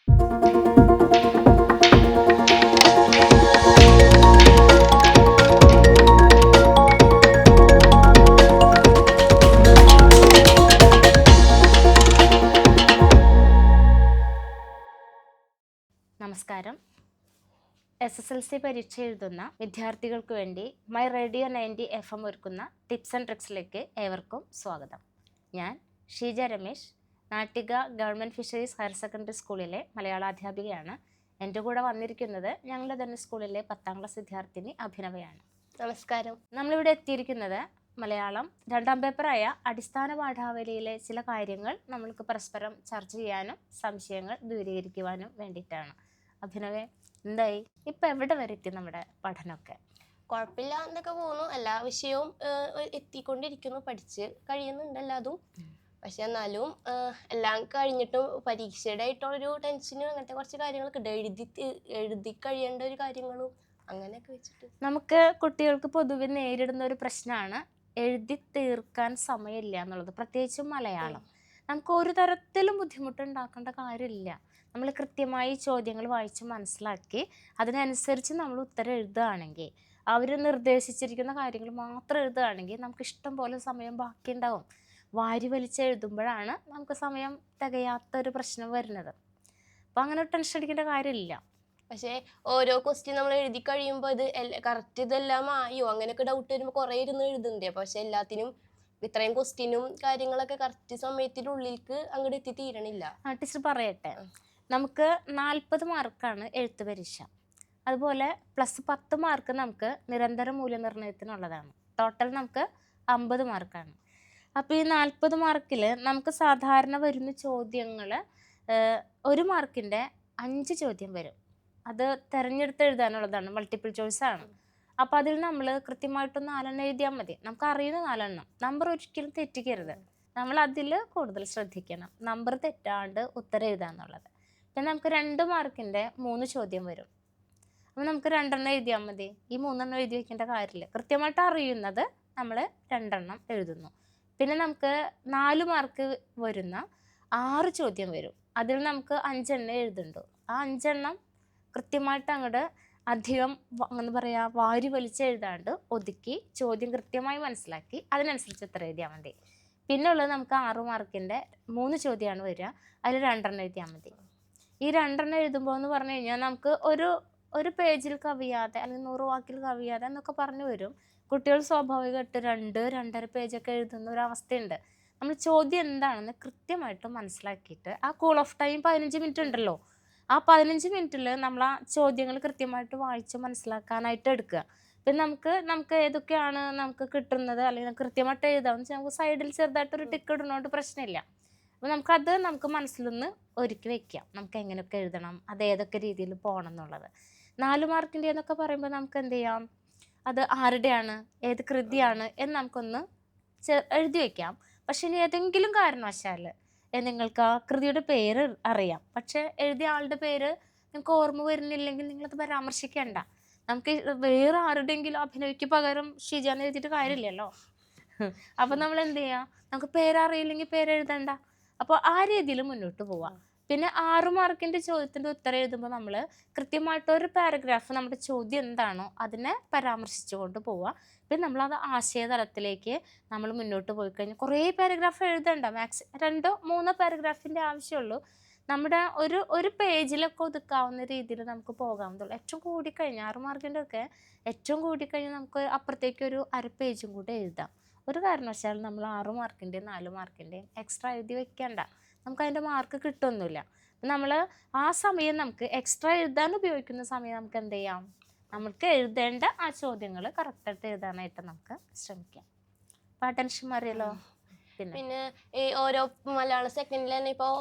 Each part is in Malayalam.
നമസ്കാരം. SSLC പരീക്ഷ എഴുതുന്ന വിദ്യാർത്ഥികൾക്ക് വേണ്ടി മൈ റേഡിയോ 90 FM ഒരുക്കുന്ന ടിപ്സ് ആൻഡ് ട്രിക്സിലേക്ക് ഏവർക്കും സ്വാഗതം. ഞാൻ Sheeja Ramesh, Nattika government fisheries higher secondary സ്കൂളിലെ മലയാളാധ്യാപികയാണ്. എൻ്റെ കൂടെ വന്നിരിക്കുന്നത് ഞങ്ങളുടെ തന്നെ സ്കൂളിലെ 10ാം ക്ലാസ് വിദ്യാർത്ഥിനി അഭിനവയാണ്. നമസ്കാരം. നമ്മളിവിടെ എത്തിയിരിക്കുന്നത് മലയാളം 2ാം പേപ്പറായ അടിസ്ഥാന പാഠാവലിയിലെ ചില കാര്യങ്ങൾ നമ്മൾക്ക് പരസ്പരം ചർച്ച ചെയ്യാനും സംശയങ്ങൾ ദൂരീകരിക്കുവാനും വേണ്ടിയിട്ടാണ്. അഭിനവേ, എന്തായി? ഇപ്പം എവിടെ വരെ എത്തി നമ്മുടെ പഠനമൊക്കെ? കുഴപ്പമില്ല എന്നൊക്കെ പോകുന്നു. എല്ലാ വിഷയവും എത്തിക്കൊണ്ടിരിക്കുന്നു, പഠിച്ച് കഴിയുന്നുണ്ട് എല്ലാതും. പക്ഷെ എന്നാലും എല്ലാം കഴിഞ്ഞിട്ടും പരീക്ഷയുടെ ആയിട്ടുള്ളൊരു ടെൻഷനും അങ്ങനത്തെ കുറച്ച് കാര്യങ്ങളൊക്കെ ഉണ്ട്. എഴുതി കഴിയേണ്ട ഒരു കാര്യങ്ങളും അങ്ങനെയൊക്കെ വെച്ചിട്ട് നമുക്ക് കുട്ടികൾക്ക് പൊതുവെ നേരിടുന്ന ഒരു പ്രശ്നമാണ് എഴുതി തീർക്കാൻ സമയമില്ല എന്നുള്ളത്. പ്രത്യേകിച്ചും മലയാളം നമുക്ക് ഒരു തരത്തിലും ബുദ്ധിമുട്ടുണ്ടാക്കേണ്ട കാര്യമില്ല. നമ്മൾ കൃത്യമായി ചോദ്യങ്ങൾ വായിച്ച് മനസ്സിലാക്കി അതിനനുസരിച്ച് നമ്മൾ ഉത്തരം എഴുതുകയാണെങ്കിൽ, അവർ നിർദ്ദേശിച്ചിരിക്കുന്ന കാര്യങ്ങൾ മാത്രം എഴുതുകയാണെങ്കിൽ നമുക്ക് ഇഷ്ടം പോലെ സമയം ബാക്കിയുണ്ടാവും. വാരി വലിച്ച് എഴുതുമ്പോഴാണ് നമുക്ക് സമയം തികയാത്തൊരു പ്രശ്നം വരുന്നത്. അപ്പം അങ്ങനെ ടെൻഷൻ അടിക്കേണ്ട കാര്യമില്ല. പക്ഷേ ഓരോ ക്വസ്റ്റ്യൻ നമ്മൾ എഴുതി കഴിയുമ്പോൾ ഇത് കറക്റ്റ് ഇതെല്ലാം ആയോ അങ്ങനെയൊക്കെ ഡൗട്ട് വരുമ്പോൾ കുറേ ഇരുന്ന് എഴുതുന്നുണ്ട്. പക്ഷെ എല്ലാത്തിനും ഇത്രയും ക്വസ്റ്റ്യനും കാര്യങ്ങളൊക്കെ കറക്റ്റ് സമയത്തിനുള്ളിലേക്ക് അങ്ങോട്ട് എത്തി തീരണില്ല. ടീച്ചർ പറയട്ടെ, നമുക്ക് 40 മാർക്കാണ് എഴുത്ത് പരീക്ഷ. അതുപോലെ +10 മാർക്ക് നമുക്ക് നിരന്തര മൂല്യനിർണ്ണയത്തിനുള്ളതാണ്. ടോട്ടൽ നമുക്ക് 50 മാർക്കാണ്. അപ്പോൾ ഈ 40 മാർക്കിൽ നമുക്ക് സാധാരണ വരുന്ന ചോദ്യങ്ങൾ 1 മാർക്കിൻ്റെ 5 ചോദ്യം വരും. അത് തിരഞ്ഞെടുത്ത് എഴുതാനുള്ളതാണ്, മൾട്ടിപ്പിൾ ചോയ്സ് ആണ്. അപ്പോൾ അതിൽ നമ്മൾ കൃത്യമായിട്ട് 4 എഴുതിയാൽ മതി. നമുക്ക് അറിയുന്ന 4 നമ്പർ ഒരിക്കലും തെറ്റിക്കരുത്. നമ്മൾ അതിൽ കൂടുതൽ ശ്രദ്ധിക്കണം, നമ്പർ തെറ്റാണ്ട് ഉത്തരം എഴുതാന്നുള്ളത്. പിന്നെ നമുക്ക് 2 മാർക്കിൻ്റെ 3 ചോദ്യം വരും. അപ്പോൾ നമുക്ക് 2 എഴുതിയാൽ മതി. ഈ 3 എഴുതി വയ്ക്കേണ്ട കാര്യമില്ല. കൃത്യമായിട്ട് അറിയുന്നത് നമ്മൾ 2 എഴുതുന്നു. പിന്നെ നമുക്ക് 4 മാർക്ക് വരുന്ന 6 ചോദ്യം വരും. അതിൽ നമുക്ക് 5 എഴുതുന്നുണ്ട്. ആ 5 കൃത്യമായിട്ട് അങ്ങോട്ട് അധികം എന്താ പറയുക, വാരി വലിച്ച് എഴുതാണ്ട് ഒതുക്കി ചോദ്യം കൃത്യമായി മനസ്സിലാക്കി അതിനനുസരിച്ച് ഉത്തരം എഴുതിയാൽ മതി. പിന്നെ ഉള്ളത് നമുക്ക് 6 മാർക്കിൻ്റെ 3 ചോദ്യമാണ് വരിക. അതിൽ 2 എഴുതിയാൽ മതി. ഈ 2 എഴുതുമ്പോൾ എന്ന് പറഞ്ഞു കഴിഞ്ഞാൽ നമുക്ക് ഒരു പേജിൽ കവിയാതെ അല്ലെങ്കിൽ 100 വാക്കിൽ കവിയാതെ എന്നൊക്കെ പറഞ്ഞു വരും. കുട്ടികൾ സ്വാഭാവികമായിട്ട് 2-2.5 പേജൊക്കെ എഴുതുന്ന ഒരവസ്ഥയുണ്ട്. നമ്മൾ ചോദ്യം എന്താണെന്ന് കൃത്യമായിട്ട് മനസ്സിലാക്കിയിട്ട് ആ കൂൾ ഓഫ് ടൈം 15 മിനിറ്റ് ഉണ്ടല്ലോ, ആ 15 മിനിറ്റിൽ നമ്മൾ ആ ചോദ്യങ്ങൾ കൃത്യമായിട്ട് വായിച്ച് മനസ്സിലാക്കാനായിട്ട് എടുക്കുക. പിന്നെ നമുക്ക് ഏതൊക്കെയാണ് നമുക്ക് കിട്ടുന്നത് അല്ലെങ്കിൽ കൃത്യമായിട്ട് എഴുതാമെന്ന് വെച്ചാൽ നമുക്ക് സൈഡിൽ ചെറുതായിട്ടൊരു ടിക്ക് ഇടുന്നതുകൊണ്ട് പ്രശ്നമില്ല. അപ്പോൾ നമുക്ക് മനസ്സിലൊന്ന് ഒരുക്കി വെക്കാം, നമുക്ക് എങ്ങനെയൊക്കെ എഴുതണം, അത് ഏതൊക്കെ രീതിയിൽ പോകണം എന്നുള്ളത്. 4 മാർക്കിൻ്റെ എന്നൊക്കെ പറയുമ്പോൾ നമുക്ക് എന്ത് ചെയ്യാം, അത് ആരുടെയാണ്, ഏത് കൃതിയാണ് എന്ന് നമുക്കൊന്ന് എഴുതി വയ്ക്കാം. പക്ഷെ ഇനി ഏതെങ്കിലും കാരണവശാൽ നിങ്ങൾക്ക് ആ കൃതിയുടെ പേര് അറിയാം, പക്ഷെ എഴുതിയ ആളുടെ പേര് നിങ്ങൾക്ക് ഓർമ്മ വരുന്നില്ലെങ്കിൽ നിങ്ങളത് പരാമർശിക്കേണ്ട. നമുക്ക് വേറെ ആരുടെയെങ്കിലും അഭിനയിക്ക് പകരം ഷീജാന്ന് എഴുതിയിട്ട് കാര്യമില്ലല്ലോ. അപ്പം നമ്മൾ എന്ത് ചെയ്യാം, നമുക്ക് പേരറിയില്ലെങ്കിൽ പേരെഴുതണ്ട. അപ്പോൾ ആ രീതിയിൽ മുന്നോട്ട് പോവാം. പിന്നെ 6 മാർക്കിൻ്റെ ചോദ്യത്തിൻ്റെ ഉത്തരം എഴുതുമ്പോൾ നമ്മൾ കൃത്യമായിട്ടൊരു പാരഗ്രാഫ് നമ്മുടെ ചോദ്യം എന്താണോ അതിനെ പരാമർശിച്ചുകൊണ്ട് പോവുക. പിന്നെ നമ്മളത് ആശയതലത്തിലേക്ക് നമ്മൾ മുന്നോട്ട് പോയി കഴിഞ്ഞാൽ കുറേ പാരഗ്രാഫ് എഴുതണ്ട, 2-3 പാരഗ്രാഫിൻ്റെ ആവശ്യമുള്ളൂ. നമ്മുടെ ഒരു പേജിലൊക്കെ ഒതുക്കാവുന്ന രീതിയിൽ നമുക്ക് പോകാവുന്നതുള്ളൂ. ഏറ്റവും കൂടിക്കഴിഞ്ഞാൽ 6 മാർക്കിൻ്റെ ഒക്കെ ഏറ്റവും കൂടിക്കഴിഞ്ഞാൽ നമുക്ക് അപ്പുറത്തേക്കൊരു 1/2 പേജും കൂടെ എഴുതാം. ഒരു കാരണവശാലും നമ്മൾ 6 മാർക്കിൻ്റെയും 4 മാർക്കിൻ്റെയും എക്സ്ട്രാ എഴുതി വെക്കേണ്ട. നമുക്കതിൻ്റെ മാർക്ക് കിട്ടുമൊന്നുമില്ല. നമ്മൾ ആ സമയം നമുക്ക് എക്സ്ട്രാ എഴുതാൻ ഉപയോഗിക്കുന്ന സമയം നമുക്ക് എന്ത് ചെയ്യാം, നമുക്ക് എഴുതേണ്ട ആ ചോദ്യങ്ങൾ കറക്റ്റായിട്ട് എഴുതാനായിട്ട് നമുക്ക് ശ്രമിക്കാം. അപ്പോൾ ആ ടെൻഷൻ മാറിയല്ലോ. പിന്നെ ഈ ഓരോ മലയാളം സെക്കൻഡിൽ തന്നെ ഇപ്പോൾ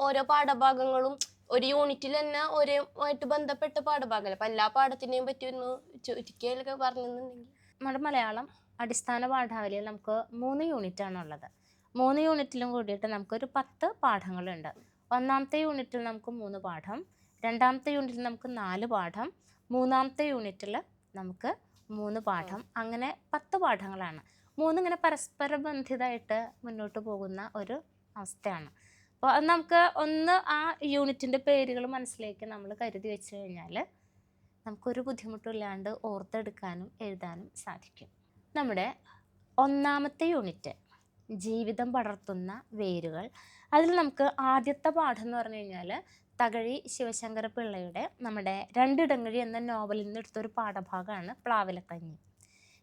ഓരോ പാഠഭാഗങ്ങളും ഒരു യൂണിറ്റിൽ തന്നെ ഓരോമായിട്ട് ബന്ധപ്പെട്ട പാഠഭാഗമല്ല. അപ്പം എല്ലാ പാഠത്തിനെയും പറ്റി ഒന്ന് ചുരുക്കിയൊക്കെ പറഞ്ഞിട്ടുണ്ടെങ്കിൽ. നമ്മുടെ മലയാളം അടിസ്ഥാന പാഠാവലിയിൽ നമുക്ക് 3 യൂണിറ്റാണ് ഉള്ളത്. 3 യൂണിറ്റിലും കൂടിയിട്ട് നമുക്കൊരു 10 പാഠങ്ങളുണ്ട്. 1ാമത്തെ യൂണിറ്റിൽ നമുക്ക് 3 പാഠം, 2ാമത്തെ യൂണിറ്റിൽ നമുക്ക് 4 പാഠം, 3ാമത്തെ യൂണിറ്റിൽ നമുക്ക് 3 പാഠം, അങ്ങനെ 10 പാഠങ്ങളാണ്. 3 ഇങ്ങനെ പരസ്പര ബന്ധിതമായിട്ട് മുന്നോട്ട് പോകുന്ന ഒരു അവസ്ഥയാണ്. അപ്പോൾ അത് നമുക്ക് ഒന്ന് ആ യൂണിറ്റിൻ്റെ പേരുകൾ മനസ്സിലേക്ക് നമ്മൾ കരുതി വെച്ച് കഴിഞ്ഞാൽ നമുക്കൊരു ബുദ്ധിമുട്ടില്ലാണ്ട് ഓർത്തെടുക്കാനും എഴുതാനും സാധിക്കും. നമ്മുടെ ഒന്നാമത്തെ യൂണിറ്റ് ജീവിതം പടർത്തുന്ന വേരുകൾ. അതിൽ നമുക്ക് ആദ്യത്തെ പാഠം എന്ന് പറഞ്ഞു കഴിഞ്ഞാൽ തകഴി ശിവശങ്കര പിള്ളയുടെ നമ്മുടെ രണ്ടിടങ്ങഴി എന്ന നോവലിൽ നിന്ന് എടുത്തൊരു പാഠഭാഗമാണ് പ്ലാവിലക്കഞ്ഞി.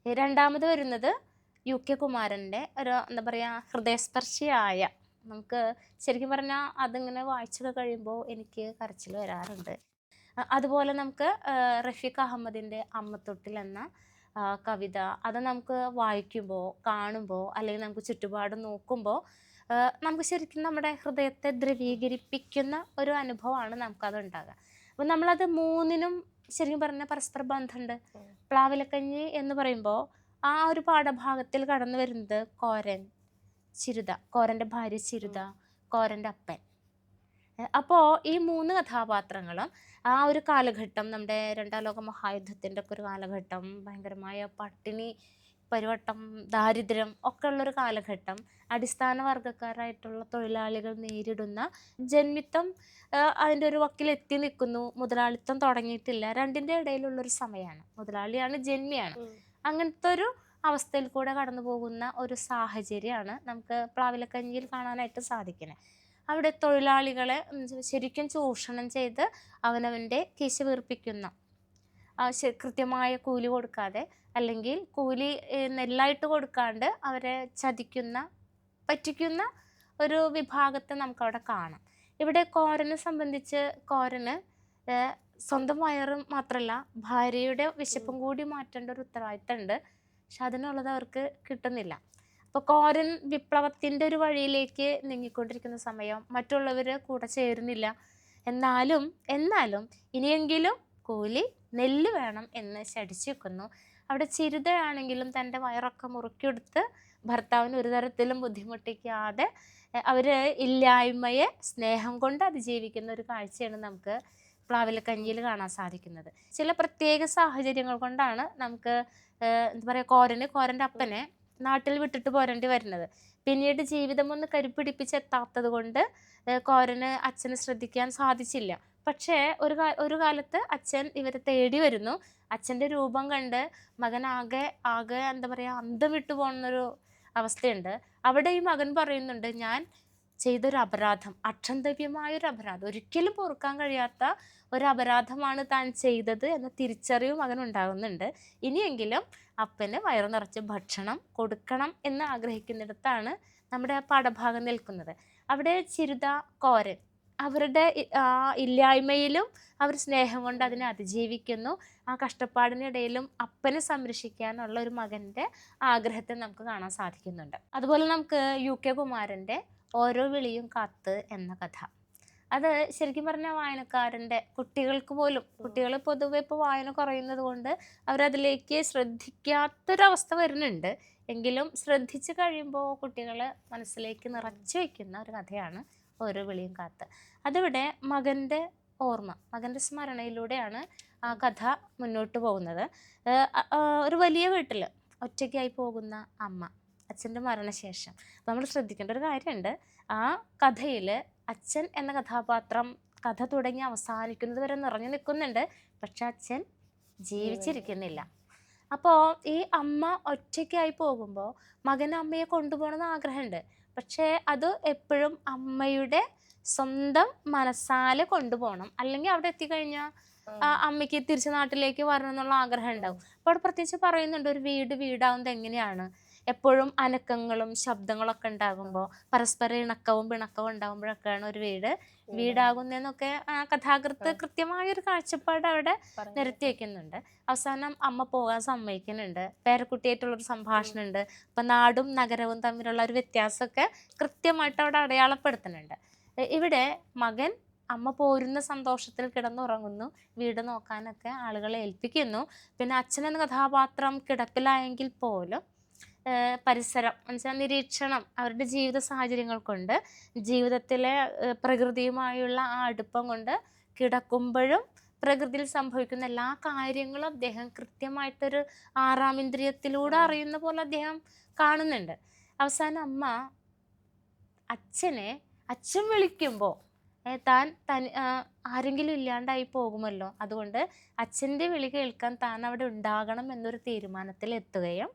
രണ്ടാമത് വരുന്നത് UK കുമാരൻ്റെ ഒരു എന്താ പറയുക ഹൃദയസ്പർശിയായ, നമുക്ക് ശരിക്കും പറഞ്ഞാൽ അതിങ്ങനെ വായിച്ചൊക്കെ കഴിയുമ്പോൾ എനിക്ക് കരച്ചിൽ വരാറുണ്ട്. അതുപോലെ നമുക്ക് റഫീഖ് അഹമ്മദിൻ്റെ അമ്മത്തൊട്ടിൽ എന്ന കവിത, അത് നമുക്ക് വായിക്കുമ്പോൾ കാണുമ്പോൾ അല്ലെങ്കിൽ നമുക്ക് ചുറ്റുപാട് നോക്കുമ്പോൾ നമുക്ക് ശരിക്കും നമ്മുടെ ഹൃദയത്തെ ദ്രവീകരിപ്പിക്കുന്ന ഒരു അനുഭവമാണ് നമുക്കതുണ്ടാകുക. അപ്പം നമ്മളത് മൂന്നിനും ശരിക്കും പറഞ്ഞാൽ പരസ്പര ബന്ധമുണ്ട്. പ്ലാവിലക്കഞ്ഞി എന്ന് പറയുമ്പോൾ ആ ഒരു പാഠഭാഗത്തിൽ കടന്നു വരുന്നത് കോരൻ, ചിരുത, കോരൻ്റെ ഭാര്യ ചിരുത, കോരൻ്റെ അപ്പൻ. അപ്പോൾ ഈ മൂന്ന് കഥാപാത്രങ്ങളും ആ ഒരു കാലഘട്ടം, നമ്മുടെ രണ്ടാം ലോക മഹായുദ്ധത്തിൻ്റെ ഒക്കെ ഒരു കാലഘട്ടം, ഭയങ്കരമായ പട്ടിണി, പരിവട്ടം, ദാരിദ്ര്യം ഒക്കെ ഉള്ളൊരു കാലഘട്ടം, അടിസ്ഥാന വർഗ്ഗക്കാരായിട്ടുള്ള തൊഴിലാളികൾ നേരിടുന്ന ജന്മിത്തം അതിൻ്റെ ഒരു വക്കിലെത്തി നിൽക്കുന്നു, മുതലാളിത്തം തുടങ്ങിയിട്ടില്ല, രണ്ടിൻ്റെ ഇടയിലുള്ളൊരു സമയമാണ്. മുതലാളിയാണ്, ജന്മിയാണ്. അങ്ങനത്തെ ഒരു അവസ്ഥയിൽ കൂടെ കടന്നു പോകുന്ന ഒരു സാഹചര്യമാണ് നമുക്ക് പ്ലാവിലക്കഞ്ഞിയിൽ കാണാനായിട്ട് സാധിക്കുന്നത്. അവിടെ തൊഴിലാളികളെ ശരിക്കും ചൂഷണം ചെയ്ത് അവനവൻ്റെ കീശ വീർപ്പിക്കുന്ന, കൃത്യമായ കൂലി കൊടുക്കാതെ അല്ലെങ്കിൽ കൂലി നെല്ലായിട്ട് കൊടുക്കാണ്ട് അവരെ ചതിക്കുന്ന, പറ്റിക്കുന്ന ഒരു വിഭാഗത്തെ നമുക്കവിടെ കാണാം. ഇവിടെ കോരനെ സംബന്ധിച്ച് കോരന് സ്വന്തം വയറും മാത്രമല്ല ഭാര്യയുടെ വിശപ്പും കൂടി മാറ്റേണ്ട ഒരു ഉത്തരവാദിത്തമുണ്ട്. പക്ഷെ അതിനുള്ളത് അവർക്ക് കിട്ടുന്നില്ല. അപ്പോൾ കോരൻ വിപ്ലവത്തിൻ്റെ ഒരു വഴിയിലേക്ക് നീങ്ങിക്കൊണ്ടിരിക്കുന്ന സമയം മറ്റുള്ളവർ കൂടെ ചേരുന്നില്ല. എന്നാലും ഇനിയെങ്കിലും കൂലി നെല്ല് വേണം എന്ന് ശടിച്ചു വെക്കുന്നു. അവിടെ ചിരുതയാണെങ്കിലും തൻ്റെ വയറൊക്കെ മുറുക്കിയെടുത്ത് ഭർത്താവിന് ഒരു തരത്തിലും ബുദ്ധിമുട്ടിക്കാതെ അവർ ഇല്ലായ്മയെ സ്നേഹം കൊണ്ട് അതിജീവിക്കുന്ന ഒരു കാഴ്ചയാണ് നമുക്ക് പ്ലാവിലക്കഞ്ഞിയിൽ കാണാൻ സാധിക്കുന്നത്. ചില പ്രത്യേക സാഹചര്യങ്ങൾ കൊണ്ടാണ് നമുക്ക് എന്താ പറയുക കോരൻ്റെ അപ്പനെ നാട്ടിൽ വിട്ടിട്ട് പോരേണ്ടി വരുന്നത്. പിന്നീട് ജീവിതം ഒന്ന് കരുപ്പിടിപ്പിച്ചെത്താത്തത് കൊണ്ട് കോരന് അച്ഛനെ ശ്രദ്ധിക്കാൻ സാധിച്ചില്ല. പക്ഷേ ഒരു കാലത്ത് അച്ഛൻ ഇവരെ തേടി വരുന്നു. അച്ഛൻ്റെ രൂപം കണ്ട് മകൻ ആകെ എന്താ പറയുക അന്തം വിട്ടു പോകുന്നൊരു അവസ്ഥയുണ്ട്. അവിടെ ഈ മകൻ പറയുന്നുണ്ട്, ഞാൻ ചെയ്തൊരു അപരാധം, അക്ഷന്തവ്യമായൊരു അപരാധം, ഒരിക്കലും പൊറുക്കാൻ കഴിയാത്ത ഒരു അപരാധമാണ് താൻ ചെയ്തത് എന്ന തിരിച്ചറിവ് മകനുണ്ടാകുന്നുണ്ട്. ഇനിയെങ്കിലും അപ്പന് വയറു നിറച്ച് ഭക്ഷണം കൊടുക്കണം എന്ന് ആഗ്രഹിക്കുന്നിടത്താണ് നമ്മുടെ ആ പാഠഭാഗം നിൽക്കുന്നത്. അവിടെ ചിരുത, കോരൻ അവരുടെ ഇല്ലായ്മയിലും അവർ സ്നേഹം കൊണ്ട് അതിനെ അതിജീവിക്കുന്നു. ആ കഷ്ടപ്പാടിനിടയിലും അപ്പനെ സംരക്ഷിക്കാനുള്ള ഒരു മകൻ്റെ ആഗ്രഹത്തെ നമുക്ക് കാണാൻ സാധിക്കുന്നുണ്ട്. അതുപോലെ നമുക്ക് UK കുമാരൻ്റെ ഓരോ വിളിയും കാത്ത് എന്ന കഥ, അത് ശരിക്കും പറഞ്ഞാൽ വായനക്കാരൻ്റെ കുട്ടികൾ പൊതുവെ ഇപ്പോൾ വായന കുറയുന്നത് കൊണ്ട് അവരതിലേക്ക് ശ്രദ്ധിക്കാത്തൊരവസ്ഥ വരുന്നുണ്ട്. എങ്കിലും ശ്രദ്ധിച്ചു കഴിയുമ്പോൾ കുട്ടികൾ മനസ്സിലേക്ക് നിറച്ചു വയ്ക്കുന്ന ഒരു കഥയാണ് ഓരോ വിളിയും കാത്ത്. അതിവിടെ മകൻ്റെ ഓർമ്മ, മകൻ്റെ സ്മരണയിലൂടെയാണ് ആ കഥ മുന്നോട്ട് പോകുന്നത്. ഒരു വലിയ വീട്ടിൽ ഒറ്റയ്ക്കായി പോകുന്ന അമ്മ, അച്ഛൻ്റെ മരണശേഷം നമ്മൾ ശ്രദ്ധിക്കേണ്ട ഒരു കാര്യമുണ്ട്. ആ കഥയിൽ അച്ഛൻ എന്ന കഥാപാത്രം കഥ തുടങ്ങി അവസാനിക്കുന്നത് വരെ നിറഞ്ഞു നിൽക്കുന്നുണ്ട്. പക്ഷെ അച്ഛൻ ജീവിച്ചിരിക്കുന്നില്ല. അപ്പോൾ ഈ അമ്മ ഒറ്റയ്ക്കായി പോകുമ്പോൾ മകൻ അമ്മയെ കൊണ്ടുപോകണമെന്ന് ആഗ്രഹമുണ്ട്. പക്ഷേ അത് എപ്പോഴും അമ്മയുടെ സ്വന്തം മനസ്സാലെ കൊണ്ടുപോകണം. അല്ലെങ്കിൽ അവിടെ എത്തിക്കഴിഞ്ഞാൽ അമ്മയ്ക്ക് തിരിച്ച് നാട്ടിലേക്ക് വരണം എന്നുള്ള ആഗ്രഹം ഉണ്ടാവും. അപ്പോൾ അവിടെ പ്രത്യേകിച്ച് പറയുന്നുണ്ട്, ഒരു വീടാവുന്നത് എങ്ങനെയാണ്, എപ്പോഴും അനക്കങ്ങളും ശബ്ദങ്ങളൊക്കെ ഉണ്ടാകുമ്പോൾ പരസ്പര ഇണക്കവും പിണക്കവും ഉണ്ടാകുമ്പോഴൊക്കെയാണ് ഒരു വീടാകുന്നതെന്നൊക്കെ കഥാകൃത്ത് കൃത്യമായൊരു കാഴ്ചപ്പാട് അവിടെ നിരത്തി വയ്ക്കുന്നുണ്ട്. അവസാനം അമ്മ പോകാൻ സമ്മതിക്കുന്നുണ്ട്. പേരക്കുട്ടിയായിട്ടുള്ളൊരു സംഭാഷണമുണ്ട്. അപ്പം നാടും നഗരവും തമ്മിലുള്ള ഒരു വ്യത്യാസമൊക്കെ കൃത്യമായിട്ട് അവിടെ അടയാളപ്പെടുത്തുന്നുണ്ട്. ഇവിടെ മകൻ അമ്മ പോരുന്ന സന്തോഷത്തിൽ കിടന്നുറങ്ങുന്നു, വീട് നോക്കാനൊക്കെ ആളുകളെ ഏൽപ്പിക്കുന്നു. പിന്നെ അച്ഛനെന്ന കഥാപാത്രം കിടപ്പിലായെങ്കിൽ പോലും പരിസരം എന്നുവെച്ചാൽ നിരീക്ഷണം, അവരുടെ ജീവിത സാഹചര്യങ്ങൾ കൊണ്ട്, ജീവിതത്തിലെ പ്രകൃതിയുമായുള്ള ആ അടുപ്പം കൊണ്ട് കിടക്കുമ്പോഴും പ്രകൃതിയിൽ സംഭവിക്കുന്ന എല്ലാ കാര്യങ്ങളും അദ്ദേഹം കൃത്യമായിട്ടൊരു ആറാം ഇന്ദ്രിയത്തിലൂടെ അറിയുന്ന പോലെ അദ്ദേഹം കാണുന്നുണ്ട്. അവസാനം അമ്മ അച്ഛനെ അച്ഛൻ വിളിക്കുമ്പോൾ ആരെങ്കിലും ഇല്ലാണ്ടായി പോകുമല്ലോ, അതുകൊണ്ട് അച്ഛൻ്റെ വിളി കേൾക്കാൻ താൻ അവിടെ ഉണ്ടാകണം എന്നൊരു തീരുമാനത്തിൽ എത്തുകയും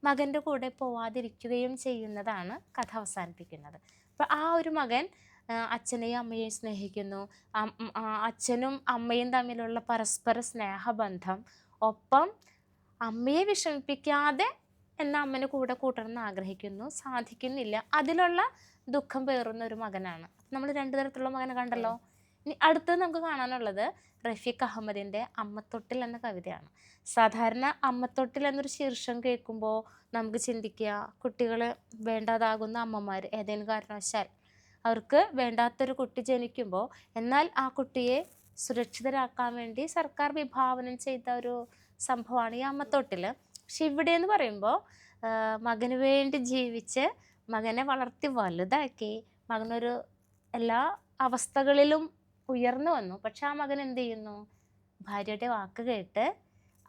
മകൻ്റെ കൂടെ പോവാതിരിക്കുകയും ചെയ്യുന്നതാണ് കഥ അവസാനിപ്പിക്കുന്നത്. അപ്പോൾ ആ ഒരു മകൻ അച്ഛനെയും അമ്മയെയും സ്നേഹിക്കുന്നു. അച്ഛനും അമ്മയും തമ്മിലുള്ള പരസ്പര സ്നേഹബന്ധം, ഒപ്പം അമ്മയെ വിഷമിപ്പിക്കാതെ എന്ന അമ്മനെ കൂടെ കൂട്ടണമെന്ന് ആഗ്രഹിക്കുന്നു, സാധിക്കുന്നില്ല. അതിലുള്ള ദുഃഖം പേറുന്ന ഒരു മകനാണ്. നമ്മൾ രണ്ടു തരത്തിലുള്ള മകനെ കണ്ടല്ലോ. ഇനി അടുത്തത് നമുക്ക് കാണാനുള്ളത് റഫീഖ് അഹമ്മദിൻ്റെ അമ്മത്തൊട്ടിൽ എന്ന കവിതയാണ്. സാധാരണ അമ്മത്തൊട്ടിൽ എന്നൊരു ശീർഷകം കേൾക്കുമ്പോൾ നമുക്ക് ചിന്തിക്കുക, കുട്ടികൾ വേണ്ടാതാകുന്ന അമ്മമാർ ഏതെങ്കിലും കാരണവശാൽ അവർക്ക് വേണ്ടാത്തൊരു കുട്ടി ജനിക്കുമ്പോൾ എന്നാൽ ആ കുട്ടിയെ സുരക്ഷിതരാക്കാൻ വേണ്ടി സർക്കാർ വിഭാവനം ചെയ്ത ഒരു സംഭവമാണ് ഈ അമ്മത്തൊട്ടിൽ. പക്ഷെ ഇവിടെ എന്ന് പറയുമ്പോൾ മകന് വേണ്ടി ജീവിച്ച് മകനെ വളർത്തി വലുതാക്കി മകനൊരു എല്ലാ അവസ്ഥകളിലും ഉയർന്നു വന്നു. പക്ഷെ ആ മകൻ എന്ത് ചെയ്യുന്നു? ഭാര്യയുടെ വാക്ക് കേട്ട്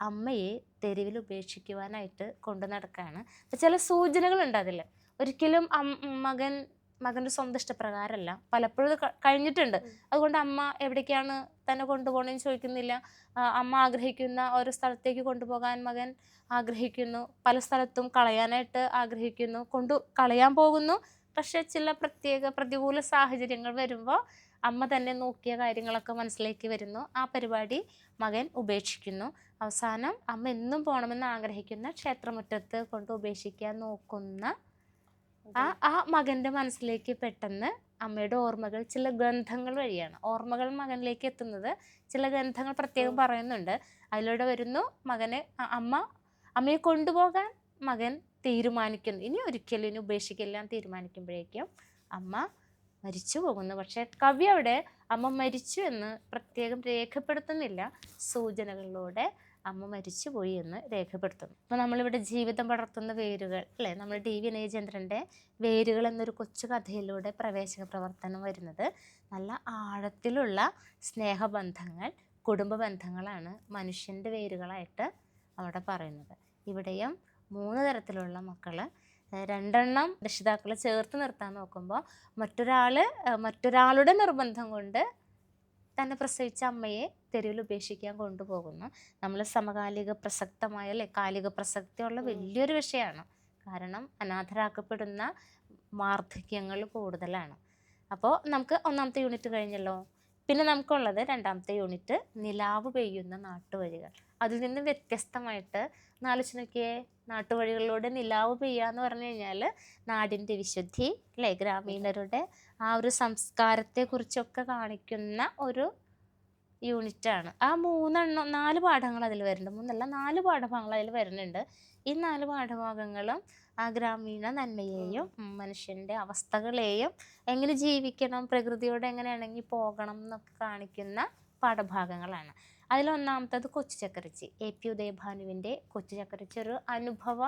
അമ്മയെ തെരുവിൽ ഉപേക്ഷിക്കുവാനായിട്ട് കൊണ്ടു നടക്കുകയാണ്. ചില സൂചനകളുണ്ട് അതിൽ. ഒരിക്കലും മകൻ്റെ സ്വന്തം ഇഷ്ടപ്രകാരമല്ല, പലപ്പോഴും കഴിഞ്ഞിട്ടുണ്ട്. അതുകൊണ്ട് അമ്മ എവിടേക്കാണ് തന്നെ കൊണ്ടുപോകണമെന്ന് ചോദിക്കുന്നില്ല. അമ്മ ആഗ്രഹിക്കുന്ന ഓരോ സ്ഥലത്തേക്ക് കൊണ്ടുപോകാൻ മകൻ ആഗ്രഹിക്കുന്നു, പല സ്ഥലത്തും കളയാനായിട്ട് ആഗ്രഹിക്കുന്നു, കളയാൻ പോകുന്നു. പക്ഷെ ചില പ്രതികൂല സാഹചര്യങ്ങൾ വരുമ്പോൾ അമ്മ തന്നെ നോക്കിയ കാര്യങ്ങളൊക്കെ മനസ്സിലേക്ക് വരുന്നു. ആ പരിപാടി മകൻ ഉപേക്ഷിക്കുന്നു. അവസാനം അമ്മ എന്നും പോകണമെന്ന് ആഗ്രഹിക്കുന്ന ക്ഷേത്രമുറ്റത്ത് കൊണ്ട് ഉപേക്ഷിക്കാൻ നോക്കുന്ന ആ മകൻ്റെ മനസ്സിലേക്ക് പെട്ടെന്ന് അമ്മയുടെ ഓർമ്മകൾ, ചില ഗന്ധങ്ങൾ വഴിയാണ് ഓർമ്മകൾ മകനിലേക്ക് എത്തുന്നത്. ചില ഗന്ധങ്ങൾ പ്രത്യേകം പറയുന്നുണ്ട്. അതിലൂടെ വരുന്നു മകനെ അമ്മയെ കൊണ്ടുപോകാൻ മകൻ തീരുമാനിക്കുന്നു. ഇനി ഒരിക്കലും ഇനി ഉപേക്ഷിക്കില്ല എന്ന് തീരുമാനിക്കുമ്പോഴേക്കും അമ്മ മരിച്ചു പോകുന്നു. പക്ഷെ കവി അവിടെ അമ്മ മരിച്ചു എന്ന് പ്രത്യേകം രേഖപ്പെടുത്തുന്നില്ല, സൂചനകളിലൂടെ അമ്മ മരിച്ചുപോയി എന്ന് രേഖപ്പെടുത്തുന്നു. അപ്പോൾ നമ്മളിവിടെ ജീവിതം പടർത്തുന്ന വേരുകൾ അല്ലേ, നമ്മൾ ടി വിനയചന്ദ്രൻ്റെ വേരുകൾ എന്നൊരു കൊച്ചു കഥയിലൂടെ പ്രവേശക പ്രവർത്തനം വരുന്നത് നല്ല ആഴത്തിലുള്ള സ്നേഹബന്ധങ്ങൾ, കുടുംബ ബന്ധങ്ങളാണ് മനുഷ്യൻ്റെ വേരുകളായിട്ട് അവിടെ പറയുന്നത്. ഇവിടെയും 3 തരത്തിലുള്ള മക്കൾ, 2 രക്ഷിതാക്കളെ ചേർത്ത് നിർത്താൻ നോക്കുമ്പോൾ മറ്റൊരാളുടെ നിർബന്ധം കൊണ്ട് തന്നെ പ്രസവിച്ച അമ്മയെ തെരുവിൽ ഉപേക്ഷിക്കാൻ കൊണ്ടുപോകുന്നു. നമ്മൾ സമകാലിക പ്രസക്തമായ കാലിക പ്രസക്തിയുള്ള വലിയൊരു വിഷയമാണ്. കാരണം അനാഥരാക്കപ്പെടുന്ന വാർദ്ധക്യങ്ങൾ കൂടുതലാണ്. അപ്പോൾ നമുക്ക് 1ാമത്തെ യൂണിറ്റ് കഴിഞ്ഞല്ലോ. പിന്നെ നമുക്കുള്ളത് 2ാമത്തെ യൂണിറ്റ്, നിലാവ് പെയ്യുന്ന നാട്ടുവഴികൾ. അതിൽ നിന്ന് വ്യത്യസ്തമായിട്ട് ആലോചിച്ച് നോക്കിയേ, നാട്ടുവഴികളിലൂടെ നിലാവ് പെയ്യാന്ന് പറഞ്ഞു കഴിഞ്ഞാൽ നാടിൻ്റെ വിശുദ്ധി അല്ലേ, ഗ്രാമീണരുടെ ആ ഒരു സംസ്കാരത്തെക്കുറിച്ചൊക്കെ കാണിക്കുന്ന ഒരു യൂണിറ്റാണ്. ആ 4 പാഠങ്ങൾ അതിൽ വരുന്നുണ്ട്. 3 അല്ല 4 പാഠഭാഗങ്ങൾ അതിൽ വരുന്നുണ്ട്. ഈ 4 പാഠഭാഗങ്ങളും ആ ഗ്രാമീണ നന്മയെയും മനുഷ്യൻ്റെ അവസ്ഥകളെയും എങ്ങനെ ജീവിക്കണം, പ്രകൃതിയോട് എങ്ങനെ ഇണങ്ങി പോകണം എന്നൊക്കെ കാണിക്കുന്ന പാഠഭാഗങ്ങളാണ്. അതിലൊന്നാമത്തത് കൊച്ചു ചക്രച്ചി, AP ഉദയഭാനുവിൻ്റെ കൊച്ചു ചക്രച്ചി. ഒരു അനുഭവ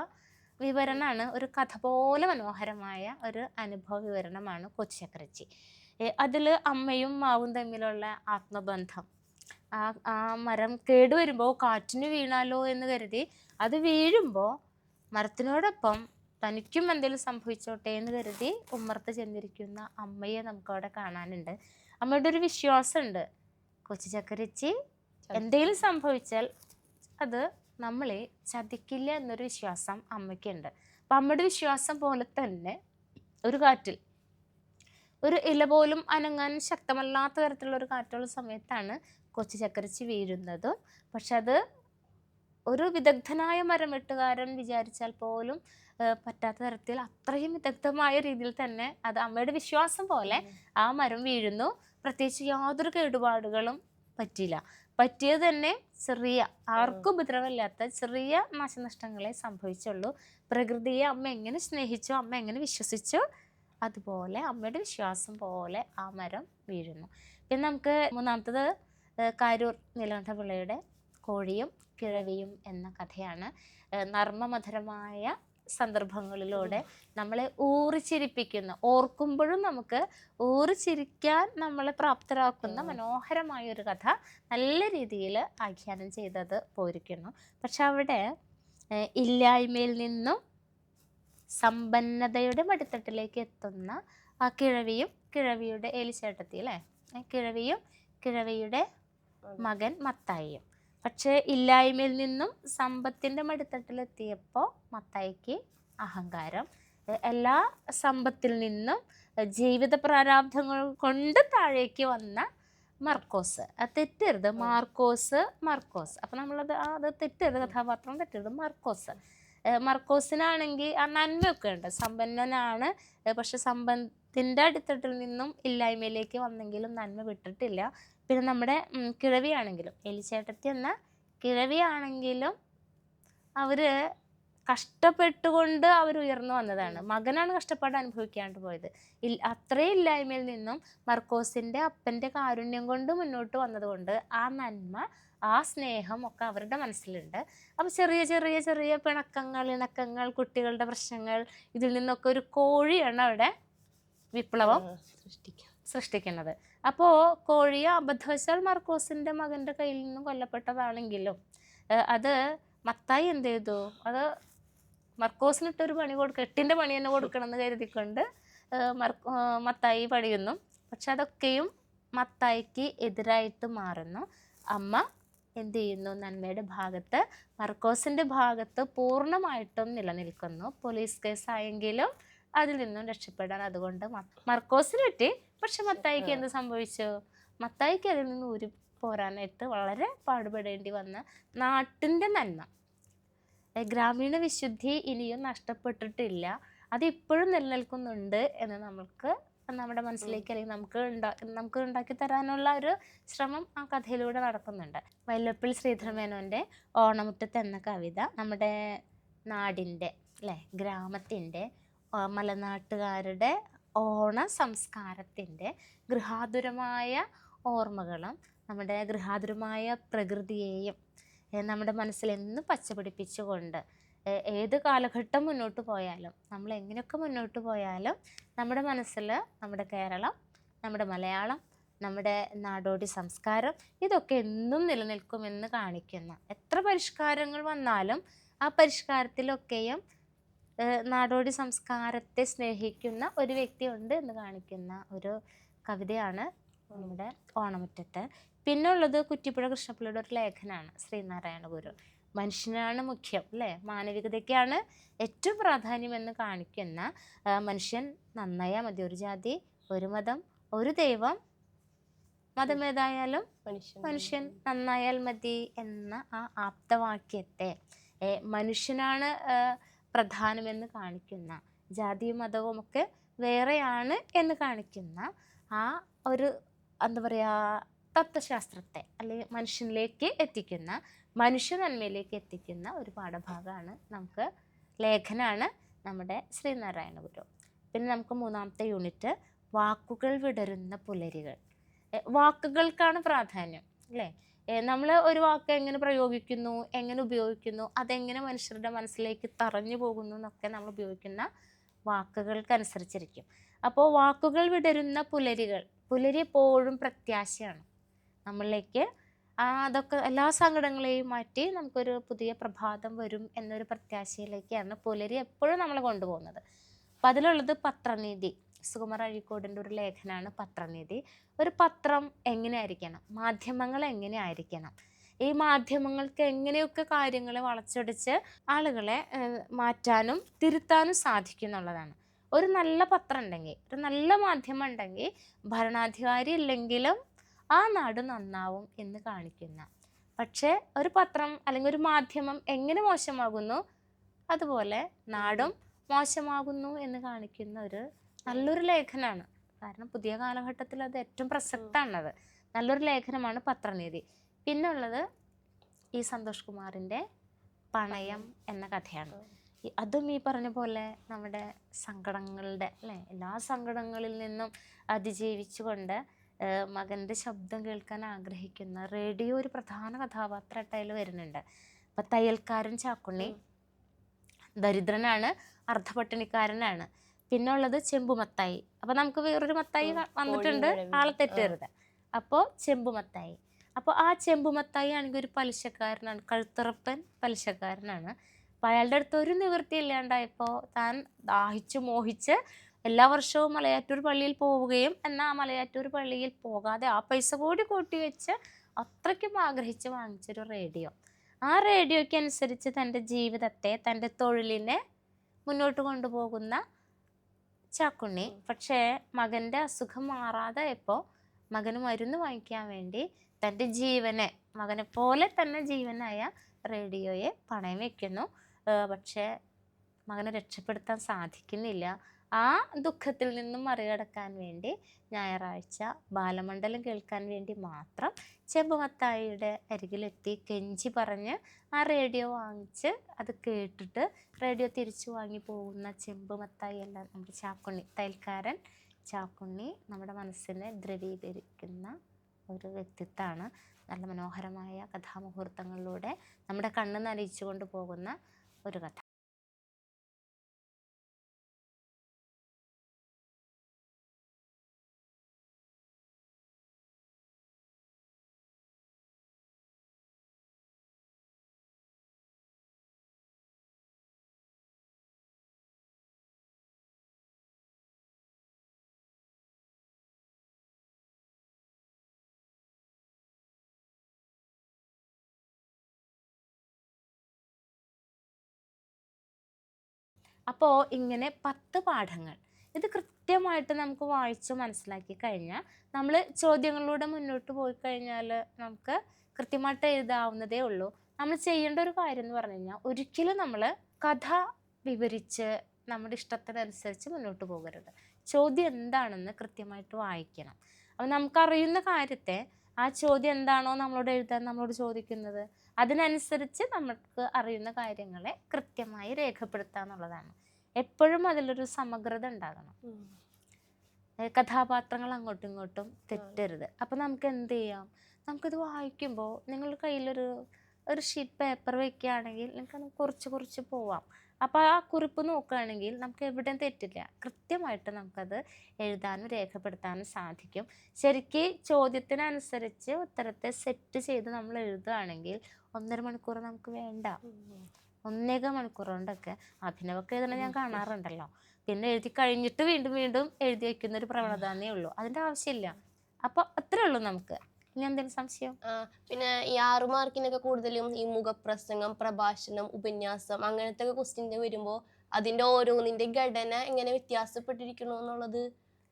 വിവരണമാണ്, ഒരു കഥ പോലെ മനോഹരമായ ഒരു അനുഭവ വിവരണമാണ് കൊച്ചു ചക്രച്ചി. അതിൽ അമ്മയും മാവും തമ്മിലുള്ള ആത്മബന്ധം, ആ മരം കേടുവരുമ്പോൾ കാറ്റിന് വീണാലോ എന്ന് കരുതി അത് വീഴുമ്പോൾ മരത്തിനോടൊപ്പം തനിക്കും എന്തെങ്കിലും സംഭവിച്ചോട്ടെ എന്ന് കരുതി ഉമ്മർത്ത് ചെന്നിരിക്കുന്ന അമ്മയെ നമുക്കവിടെ കാണാനുണ്ട്. അമ്മയുടെ ഒരു വിശ്വാസമുണ്ട്, കൊച്ചു ചക്രച്ചി എന്തെങ്കിലും സംഭവിച്ചാൽ അത് നമ്മളെ ചതിക്കില്ല എന്നൊരു വിശ്വാസം അമ്മയ്ക്കുണ്ട്. അപ്പം അമ്മയുടെ വിശ്വാസം പോലെ തന്നെ ഒരു കാറ്റിൽ ഒരു ഇല പോലും അനങ്ങാൻ ശക്തമല്ലാത്ത തരത്തിലുള്ള ഒരു കാറ്റുള്ള സമയത്താണ് കൊച്ചു ചക്രച്ചി വീഴുന്നതും. പക്ഷെ അത് ഒരു വിദഗ്ധനായ മരം വെട്ടുകാരൻ വിചാരിച്ചാൽ പോലും പറ്റാത്ത തരത്തിൽ അത്രയും വിദഗ്ധമായ രീതിയിൽ തന്നെ അത് അമ്മയുടെ വിശ്വാസം പോലെ ആ മരം വീഴുന്നു. പ്രത്യേകിച്ച് യാതൊരു കേടുപാടുകളും പറ്റിയില്ല. പറ്റിയത് തന്നെ ചെറിയ, ആർക്കും ഉപദ്രവമില്ലാത്ത ചെറിയ നാശനഷ്ടങ്ങളെ സംഭവിച്ചുള്ളൂ. പ്രകൃതിയെ അമ്മ എങ്ങനെ സ്നേഹിച്ചോ, അമ്മ എങ്ങനെ വിശ്വസിച്ചോ, അതുപോലെ അമ്മയുടെ വിശ്വാസം പോലെ ആ മരം വീഴുന്നു. പിന്നെ നമുക്ക് 3ാമത്തത് കാരൂർ നീലകണ്ഠപിള്ളയുടെ കോഴിയും കിഴവിയും എന്ന കഥയാണ്. നർമ്മമധുരമായ സന്ദർഭങ്ങളിലൂടെ നമ്മളെ ഊറിച്ചിരിപ്പിക്കുന്ന, ഓർക്കുമ്പോഴും നമുക്ക് ഊറിച്ചിരിക്കാൻ നമ്മളെ പ്രാപ്തരാക്കുന്ന മനോഹരമായ ഒരു കഥ നല്ല രീതിയിൽ ആഖ്യാനം ചെയ്തത് പോയിരിക്കുന്നു. പക്ഷെ അവിടെ ഇല്ലായ്മയിൽ നിന്നും സമ്പന്നതയുടെ മടിത്തട്ടിലേക്ക് എത്തുന്ന ആ കിഴവിയും കിഴവിയുടെ എലിച്ചേട്ടത്തി അല്ലേ, കിഴവിയും കിഴവിയുടെ മകൻ മത്തായിയും. പക്ഷേ ഇല്ലായ്മയിൽ നിന്നും സമ്പത്തിൻ്റെ മടിത്തട്ടിലെത്തിയപ്പോൾ മത്തായിക്ക് അഹങ്കാരം, എല്ലാ സമ്പത്തിൽ നിന്നും ജീവിത പ്രാരാബ്ധങ്ങൾ കൊണ്ട് താഴേക്ക് വന്ന മർക്കോസ്. അത് തെറ്റരുത്, മർക്കോസ്. അപ്പം നമ്മളത് അത് തെറ്റരുത്, കഥാപാത്രം തെറ്റരുത്. മർക്കോസിനാണെങ്കിൽ ആ നന്മയൊക്കെ ഉണ്ട്, സമ്പന്നനാണ്. പക്ഷെ സമ്പത്തിൻ്റെ അടിത്തട്ടിൽ നിന്നും ഇല്ലായ്മയിലേക്ക് വന്നെങ്കിലും നന്മ വിട്ടിട്ടില്ല. പിന്നെ നമ്മുടെ കിഴവിയാണെങ്കിലും, എലിച്ചേട്ടത്തി എന്ന കിഴവിയാണെങ്കിലും അവർ കഷ്ടപ്പെട്ടുകൊണ്ട് അവർ ഉയർന്നു വന്നതാണ്. മകനാണ് കഷ്ടപ്പാട് അനുഭവിക്കാണ്ട് പോയത്. അത്രയും ഇല്ലായ്മയിൽ നിന്നും മർക്കോസിൻ്റെ അപ്പൻ്റെ കാരുണ്യം കൊണ്ട് മുന്നോട്ട് വന്നതുകൊണ്ട് ആ നന്മ, ആ സ്നേഹം ഒക്കെ അവരുടെ മനസ്സിലുണ്ട്. അപ്പം ചെറിയ ചെറിയ ചെറിയ പിണക്കങ്ങൾ, ഇണക്കങ്ങൾ, കുട്ടികളുടെ പ്രശ്നങ്ങൾ, ഇതിൽ നിന്നൊക്കെ ഒരു കോഴിയാണ് അവിടെ വിപ്ലവം സൃഷ്ടിക്കുന്നത്. അപ്പോൾ കോഴിയെ അബദ്ധവശാൽ മർക്കോസിൻ്റെ മകൻ്റെ കയ്യിൽ നിന്നും കൊല്ലപ്പെട്ടതാണെങ്കിലും അത് മത്തായി എന്ത് ചെയ്തു, അത് മർക്കോസിനിട്ടൊരു പണി എട്ടിൻ്റെ പണി തന്നെ കൊടുക്കണം എന്ന് കരുതിക്കൊണ്ട് മത്തായി പണിയുന്നു. പക്ഷെ അതൊക്കെയും മത്തായിക്ക് എതിരായിട്ട് മാറുന്നു. അമ്മ എന്ത് ചെയ്യുന്നു, നന്മയുടെ ഭാഗത്ത്, മർക്കോസിൻ്റെ ഭാഗത്ത് പൂർണ്ണമായിട്ടും നിലനിൽക്കുന്നു. പോലീസ് കേസായെങ്കിലും അതിൽ നിന്നും രക്ഷപ്പെടാൻ അതുകൊണ്ട് മർക്കോസിന് പറ്റി. പക്ഷെ മത്തായിക്ക് എന്ത് സംഭവിച്ചു, മത്തായിക്ക് അതിൽ നിന്ന് ഊരി പോരാനായിട്ട് വളരെ പാടുപെടേണ്ടി വന്ന നാട്ടിൻ്റെ നന്മ, ഗ്രാമീണ വിശുദ്ധി ഇനിയും നഷ്ടപ്പെട്ടിട്ടില്ല, അതിപ്പോഴും നിലനിൽക്കുന്നുണ്ട് എന്ന് നമ്മുടെ മനസ്സിലേക്ക്, അല്ലെങ്കിൽ നമുക്ക് ഉണ്ടാക്കി തരാനുള്ള ഒരു ശ്രമം ആ കഥയിലൂടെ നടക്കുന്നുണ്ട്. വൈലോപ്പിള്ളി ശ്രീധരമേനോൻ്റെ ഓണമുറ്റത്ത് എന്ന കവിത നമ്മുടെ നാടിൻ്റെ അല്ലേ, ഗ്രാമത്തിൻ്റെ, മലനാട്ടുകാരുടെ ഓണ സംസ്കാരത്തിൻ്റെ ഗൃഹാതുരമായ ഓർമ്മകളും നമ്മുടെ ഗൃഹാതുരമായ പ്രകൃതിയെയും നമ്മുടെ മനസ്സിൽ എന്ന് പച്ചപിടിപ്പിച്ചുകൊണ്ട് ഏത് കാലഘട്ടം മുന്നോട്ട് പോയാലും, നമ്മൾ എങ്ങനെയൊക്കെ മുന്നോട്ട് പോയാലും നമ്മുടെ മനസ്സിൽ നമ്മുടെ കേരളം, നമ്മുടെ മലയാളം, നമ്മുടെ നാടോടി സംസ്കാരം ഇതൊക്കെ എന്നും നിലനിൽക്കുമെന്ന് കാണിക്കുന്ന, എത്ര പരിഷ്കാരങ്ങൾ വന്നാലും ആ പരിഷ്കാരത്തിലൊക്കെയും നാടോടി സംസ്കാരത്തെ സ്നേഹിക്കുന്ന ഒരു വ്യക്തിയുണ്ട് എന്ന് കാണിക്കുന്ന ഒരു കവിതയാണ് നമ്മുടെ ഓണമുറ്റത്ത്. പിന്നുള്ളത് കുറ്റിപ്പുഴ കൃഷ്ണപിള്ളയുടെ ഒരു ലേഖനമാണ് ശ്രീനാരായണ ഗുരു. മനുഷ്യനാണ് മുഖ്യം അല്ലേ, മാനവികതയ്ക്കാണ് ഏറ്റവും പ്രാധാന്യമെന്ന് കാണിക്കുന്ന, മനുഷ്യൻ നന്നായാൽ മതി, ഒരു ജാതി, ഒരു മതം, ഒരു ദൈവം, മതമേതായാലും മനുഷ്യൻ നന്നായാൽ മതി എന്ന ആ ആപ്തവാക്യത്തെ, മനുഷ്യനാണ് പ്രധാനമെന്ന് കാണിക്കുന്ന, ജാതിയും മതവും ഒക്കെ വേറെയാണ് എന്ന് കാണിക്കുന്ന ആ ഒരു എന്താ പറയുക തത്വശാസ്ത്രത്തെ അല്ലെങ്കിൽ മനുഷ്യനിലേക്ക് എത്തിക്കുന്ന, മനുഷ്യ നന്മയിലേക്ക് എത്തിക്കുന്ന ഒരു പാഠഭാഗമാണ് നമുക്ക്, ലേഖനാണ് നമ്മുടെ ശ്രീനാരായണ ഗുരു. പിന്നെ നമുക്ക് മൂന്നാമത്തെ യൂണിറ്റ് വാക്കുകൾ വിടരുന്ന പുലരികൾ. വാക്കുകൾക്കാണ് പ്രാധാന്യം അല്ലേ. നമ്മൾ ഒരു വാക്ക് എങ്ങനെ പ്രയോഗിക്കുന്നു, എങ്ങനെ ഉപയോഗിക്കുന്നു, അതെങ്ങനെ മനുഷ്യരുടെ മനസ്സിലേക്ക് തറഞ്ഞു പോകുന്നു എന്നൊക്കെ നമ്മൾ ഉപയോഗിക്കുന്ന വാക്കുകൾക്കനുസരിച്ചിരിക്കും. അപ്പോൾ വാക്കുകൾ വിടരുന്ന പുലരികൾ, പുലരി എപ്പോഴും പ്രത്യാശയാണ് നമ്മളിലേക്ക്. അതൊക്കെ എല്ലാ സങ്കടങ്ങളെയും മാറ്റി നമുക്കൊരു പുതിയ പ്രഭാതം വരും എന്നൊരു പ്രത്യാശയിലേക്കാണ് പുലരി എപ്പോഴും നമ്മളെ കൊണ്ടുപോകുന്നത്. അപ്പം അതിലുള്ളത് പത്രനീതി. സുകുമാർ അഴീക്കോടിൻ്റെ ഒരു ലേഖനമാണ് പത്രനീതി. ഒരു പത്രം എങ്ങനെയായിരിക്കണം, മാധ്യമങ്ങൾ എങ്ങനെയായിരിക്കണം, ഈ മാധ്യമങ്ങൾക്ക് എങ്ങനെയൊക്കെ കാര്യങ്ങളെ വളച്ചൊടിച്ച് ആളുകളെ മാറ്റാനും തിരുത്താനും സാധിക്കും എന്നുള്ളതാണ്. ഒരു നല്ല പത്രം ഉണ്ടെങ്കിൽ, ഒരു നല്ല മാധ്യമം ഉണ്ടെങ്കിൽ, ഭരണാധികാരി ഇല്ലെങ്കിലും ആ നാട് നന്നാവും എന്ന് കാണിക്കുന്ന, പക്ഷേ ഒരു പത്രം അല്ലെങ്കിൽ ഒരു മാധ്യമം എങ്ങനെ മോശമാകുന്നു അതുപോലെ നാടും മോശമാകുന്നു എന്ന് കാണിക്കുന്ന ഒരു നല്ലൊരു ലേഖനമാണ്. കാരണം പുതിയ കാലഘട്ടത്തിൽ അത് ഏറ്റവും പ്രസക്തമാണത്. നല്ലൊരു ലേഖനമാണ് പത്രനീതി. പിന്നുള്ളത് ഈ സന്തോഷ് കുമാറിൻ്റെ പണയം എന്ന കഥയാണ്. അതും ഈ പറഞ്ഞ പോലെ നമ്മുടെ സങ്കടങ്ങളുടെ അല്ലേ, എല്ലാ സങ്കടങ്ങളിൽ നിന്നും അതിജീവിച്ചുകൊണ്ട് മകൻ്റെ ശബ്ദം കേൾക്കാൻ ആഗ്രഹിക്കുന്ന റേഡിയോ ഒരു പ്രധാന കഥാപാത്രമായിട്ട് അതിൽ വരുന്നുണ്ട്. അപ്പം തയ്യൽക്കാരൻ ചാക്കുണ്ണി ദരിദ്രനാണ്, അർദ്ധപട്ടിണിക്കാരനാണ്. പിന്നെ ഉള്ളത് ചെമ്പുമത്തായി. അപ്പം നമുക്ക് വേറൊരു മത്തായി വന്നിട്ടുണ്ട്, ആളെ തെറ്റരുത്. അപ്പോൾ ചെമ്പുമത്തായി. അപ്പോൾ ആ ചെമ്പുമത്തായി ആണെങ്കിൽ ഒരു പലിശക്കാരനാണ്, കഴുത്തുറപ്പൻ പലിശക്കാരനാണ്. അപ്പോൾ അയാളുടെ അടുത്ത് ഒരു നിവൃത്തി ഇല്ലാണ്ടായപ്പോൾ താൻ ദാഹിച്ച് മോഹിച്ച് എല്ലാ വർഷവും മലയാറ്റൂർ പള്ളിയിൽ പോവുകയും എന്നാൽ ആ മലയാറ്റൂർ പള്ളിയിൽ പോകാതെ ആ പൈസ കൂടി കൂട്ടി വെച്ച് അത്രയ്ക്കും ആഗ്രഹിച്ച് വാങ്ങിച്ചൊരു റേഡിയോ. ആ റേഡിയോയ്ക്ക് അനുസരിച്ച് തൻ്റെ ജീവിതത്തെ, തൻ്റെ തൊഴിലിനെ മുന്നോട്ട് കൊണ്ടുപോകുന്ന ചാക്കുണ്ണി. പക്ഷേ മകൻ്റെ അസുഖം മാറാതായപ്പോൾ മകന് മരുന്ന് വാങ്ങിക്കാൻ വേണ്ടി തൻ്റെ ജീവനെ, മകനെ പോലെ തന്നെ ജീവനായ റേഡിയോയെ പണയം വയ്ക്കുന്നു. പക്ഷേ മകനെ രക്ഷപ്പെടുത്താൻ സാധിക്കുന്നില്ല. ആ ദുഃഖത്തിൽ നിന്നും മറികടക്കാൻ വേണ്ടി ഞായറാഴ്ച ബാലമണ്ഡലം കേൾക്കാൻ വേണ്ടി മാത്രം ചെമ്പുമത്തായിയുടെ അരികിലെത്തി കെഞ്ചി പറഞ്ഞ് ആ റേഡിയോ വാങ്ങിച്ച് അത് കേട്ടിട്ട് റേഡിയോ തിരിച്ചു വാങ്ങി പോകുന്ന ചെമ്പുമത്തായി അല്ല, നമ്മുടെ ചാക്കുണ്ണി, തയ്യൽക്കാരൻ ചാക്കുണ്ണി നമ്മുടെ മനസ്സിനെ ദ്രവീകരിക്കുന്ന ഒരു വ്യക്തിത്വമാണ്. നല്ല മനോഹരമായ കഥാമുഹൂർത്തങ്ങളിലൂടെ നമ്മുടെ കണ്ണ് നനയിച്ചു കൊണ്ട് പോകുന്ന ഒരു കഥ. അപ്പോൾ ഇങ്ങനെ 10 പാഠങ്ങൾ ഇത് കൃത്യമായിട്ട് നമുക്ക് വായിച്ച് മനസ്സിലാക്കി കഴിഞ്ഞാൽ നമ്മൾ ചോദ്യങ്ങളിലൂടെ മുന്നോട്ട് പോയി കഴിഞ്ഞാൽ നമുക്ക് കൃത്യമായിട്ട് എഴുതാവുന്നതേ ഉള്ളൂ. നമ്മൾ ചെയ്യേണ്ട ഒരു കാര്യം എന്ന് പറഞ്ഞു കഴിഞ്ഞാൽ ഒരിക്കലും നമ്മൾ കഥ വിവരിച്ച് നമ്മുടെ ഇഷ്ടത്തിനനുസരിച്ച് മുന്നോട്ട് പോകരുത്. ചോദ്യം എന്താണെന്ന് കൃത്യമായിട്ട് വായിക്കണം. അപ്പോൾ നമുക്കറിയുന്ന കാര്യത്തെ ആ ചോദ്യം എന്താണോ നമ്മളോട് എഴുതാൻ നമ്മളോട് ചോദിക്കുന്നത് അതിനനുസരിച്ച് നമുക്ക് അറിയുന്ന കാര്യങ്ങളെ കൃത്യമായി രേഖപ്പെടുത്തുക എന്നുള്ളതാണ്. എപ്പോഴും അതിലൊരു സമഗ്രത ഉണ്ടാകണം. കഥാപാത്രങ്ങൾ അങ്ങോട്ടും ഇങ്ങോട്ടും തെറ്റരുത്. അപ്പം നമുക്ക് എന്ത് ചെയ്യാം, നമുക്കിത് വായിക്കുമ്പോൾ നിങ്ങളുടെ കയ്യിലൊരു ഷീറ്റ് പേപ്പർ വെക്കുകയാണെങ്കിൽ നിങ്ങൾക്ക് കുറച്ച് കുറച്ച് പോവാം. അപ്പോൾ ആ കുറിപ്പ് നോക്കുകയാണെങ്കിൽ നമുക്ക് എവിടെയും തെറ്റില്ല. കൃത്യമായിട്ട് നമുക്കത് എഴുതാനും രേഖപ്പെടുത്താനും സാധിക്കും. ശരിക്ക് ചോദ്യത്തിനനുസരിച്ച് ഉത്തരത്തെ സെറ്റ് ചെയ്ത് നമ്മൾ എഴുതുകയാണെങ്കിൽ 1.5 മണിക്കൂർ നമുക്ക് വേണ്ട. 1.25 മണിക്കൂർ കൊണ്ടൊക്കെ അഭിനവൊക്കെ എഴുതണം ഞാൻ കാണാറുണ്ടല്ലോ. പിന്നെ എഴുതി കഴിഞ്ഞിട്ട് വീണ്ടും വീണ്ടും എഴുതി വയ്ക്കുന്ന ഒരു പ്രവണതന്നേ ഉള്ളൂ. അതിൻ്റെ ആവശ്യമില്ല. അപ്പോൾ അത്രേ ഉള്ളൂ നമുക്ക്. ഇനി എന്തെങ്കിലും സംശയം? പിന്നെ ഈ 6 മാർക്കിനൊക്കെ കൂടുതലും ഈ മുഖപ്രസംഗം, പ്രഭാഷണം, ഉപന്യാസം അങ്ങനത്തെ ക്വസ്റ്റ്യൻ വരുമ്പോൾ അതിന്റെ ഓരോന്നിന്റെ ഘടന എങ്ങനെ വ്യത്യാസപ്പെട്ടിരിക്കണോ എന്നുള്ളത്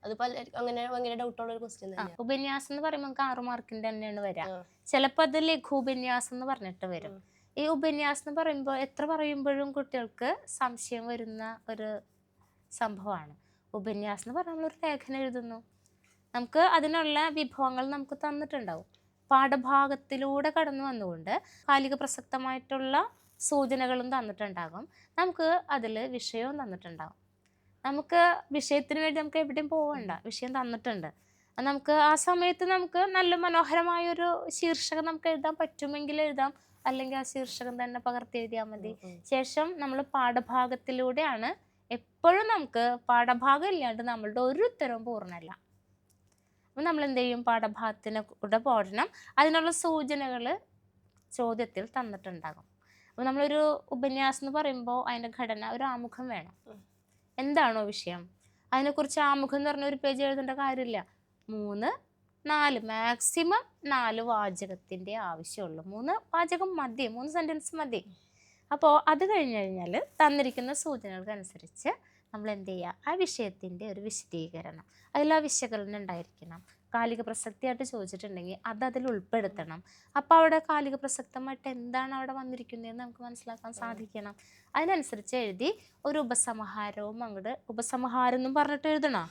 അത് അങ്ങനെ ഭയങ്കര ഡൗട്ടുള്ള ഒരു ക്വസ്റ്റ്യൻ തന്നെ. ഉപന്യാസം എന്ന് പറയുമ്പോൾ നമുക്ക് 6 മാർക്കിന്റെ തന്നെയാണ് വരാം. ചിലപ്പോൾ അത് ലഘുപന്യാസം എന്ന് പറഞ്ഞിട്ട് വരും. ഈ ഉപന്യാസം എന്ന് പറയുമ്പോൾ എത്ര പറയുമ്പോഴും കുട്ടികൾക്ക് സംശയം വരുന്ന ഒരു സംഭവമാണ്. ഉപന്യാസം എന്ന് പറഞ്ഞാൽ നമ്മളൊരു ലേഖനം എഴുതുന്നു, നമുക്ക് അതിനുള്ള വിഭവങ്ങൾ നമുക്ക് തന്നിട്ടുണ്ടാവും. പാഠഭാഗത്തിലൂടെ കടന്നു വന്നുകൊണ്ട് കാലിക പ്രസക്തമായിട്ടുള്ള സൂചനകളും തന്നിട്ടുണ്ടാകും. നമുക്ക് അതിൽ വിഷയവും തന്നിട്ടുണ്ടാകും. നമുക്ക് വിഷയത്തിന് വേണ്ടി നമുക്ക് എവിടെയും പോകണ്ട, വിഷയം തന്നിട്ടുണ്ട്. നമുക്ക് ആ സമയത്ത് നമുക്ക് നല്ല മനോഹരമായൊരു ശീർഷകം നമുക്ക് എഴുതാൻ പറ്റുമെങ്കിൽ എഴുതാം, അല്ലെങ്കിൽ ആ ശീർഷകം തന്നെ പകർത്തി എഴുതിയാൽ മതി. ശേഷം നമ്മൾ പാഠഭാഗത്തിലൂടെയാണ് എപ്പോഴും, നമുക്ക് പാഠഭാഗം ഇല്ലാണ്ട് നമ്മളുടെ ഒരു ഉത്തരവും പൂർണ്ണമല്ല. അപ്പം നമ്മൾ എന്ത് ചെയ്യും, പാഠഭാഗത്തിന് കൂടെ പോരണം. അതിനുള്ള സൂചനകൾ ചോദ്യത്തിൽ തന്നിട്ടുണ്ടാകും. അപ്പം നമ്മളൊരു ഉപന്യാസം എന്ന് പറയുമ്പോൾ അതിൻ്റെ ഘടന, ഒരു ആമുഖം വേണം. എന്താണോ വിഷയം അതിനെക്കുറിച്ച് ആമുഖം എന്ന് പറഞ്ഞ ഒരു പേജ് എഴുതേണ്ട കാര്യമില്ല. 3-4 മാക്സിമം 4 വാചകത്തിൻ്റെ ആവശ്യമുള്ളൂ. 3 വാചകം മതി, 3 സെൻറ്റൻസ് മതി. അപ്പോൾ അത് കഴിഞ്ഞ് കഴിഞ്ഞാൽ തന്നിരിക്കുന്ന സൂചനകൾക്കനുസരിച്ച് നമ്മൾ എന്ത് ചെയ്യുക, ആ വിഷയത്തിൻ്റെ ഒരു വിശദീകരണം, അതിൽ ആ വിശകലനം ഉണ്ടായിരിക്കണം. കാലിക പ്രസക്തിയായിട്ട് ചോദിച്ചിട്ടുണ്ടെങ്കിൽ അത് അതിൽ ഉൾപ്പെടുത്തണം. അപ്പോൾ അവിടെ കാലിക പ്രസക്തമായിട്ട് എന്താണ് അവിടെ വന്നിരിക്കുന്നതെന്ന് നമുക്ക് മനസ്സിലാക്കാൻ സാധിക്കണം. അതിനനുസരിച്ച് എഴുതി ഒരു ഉപസംഹാരവും അങ്ങോട്ട്, ഉപസംഹാരം എന്നും പറഞ്ഞിട്ട് എഴുതണം.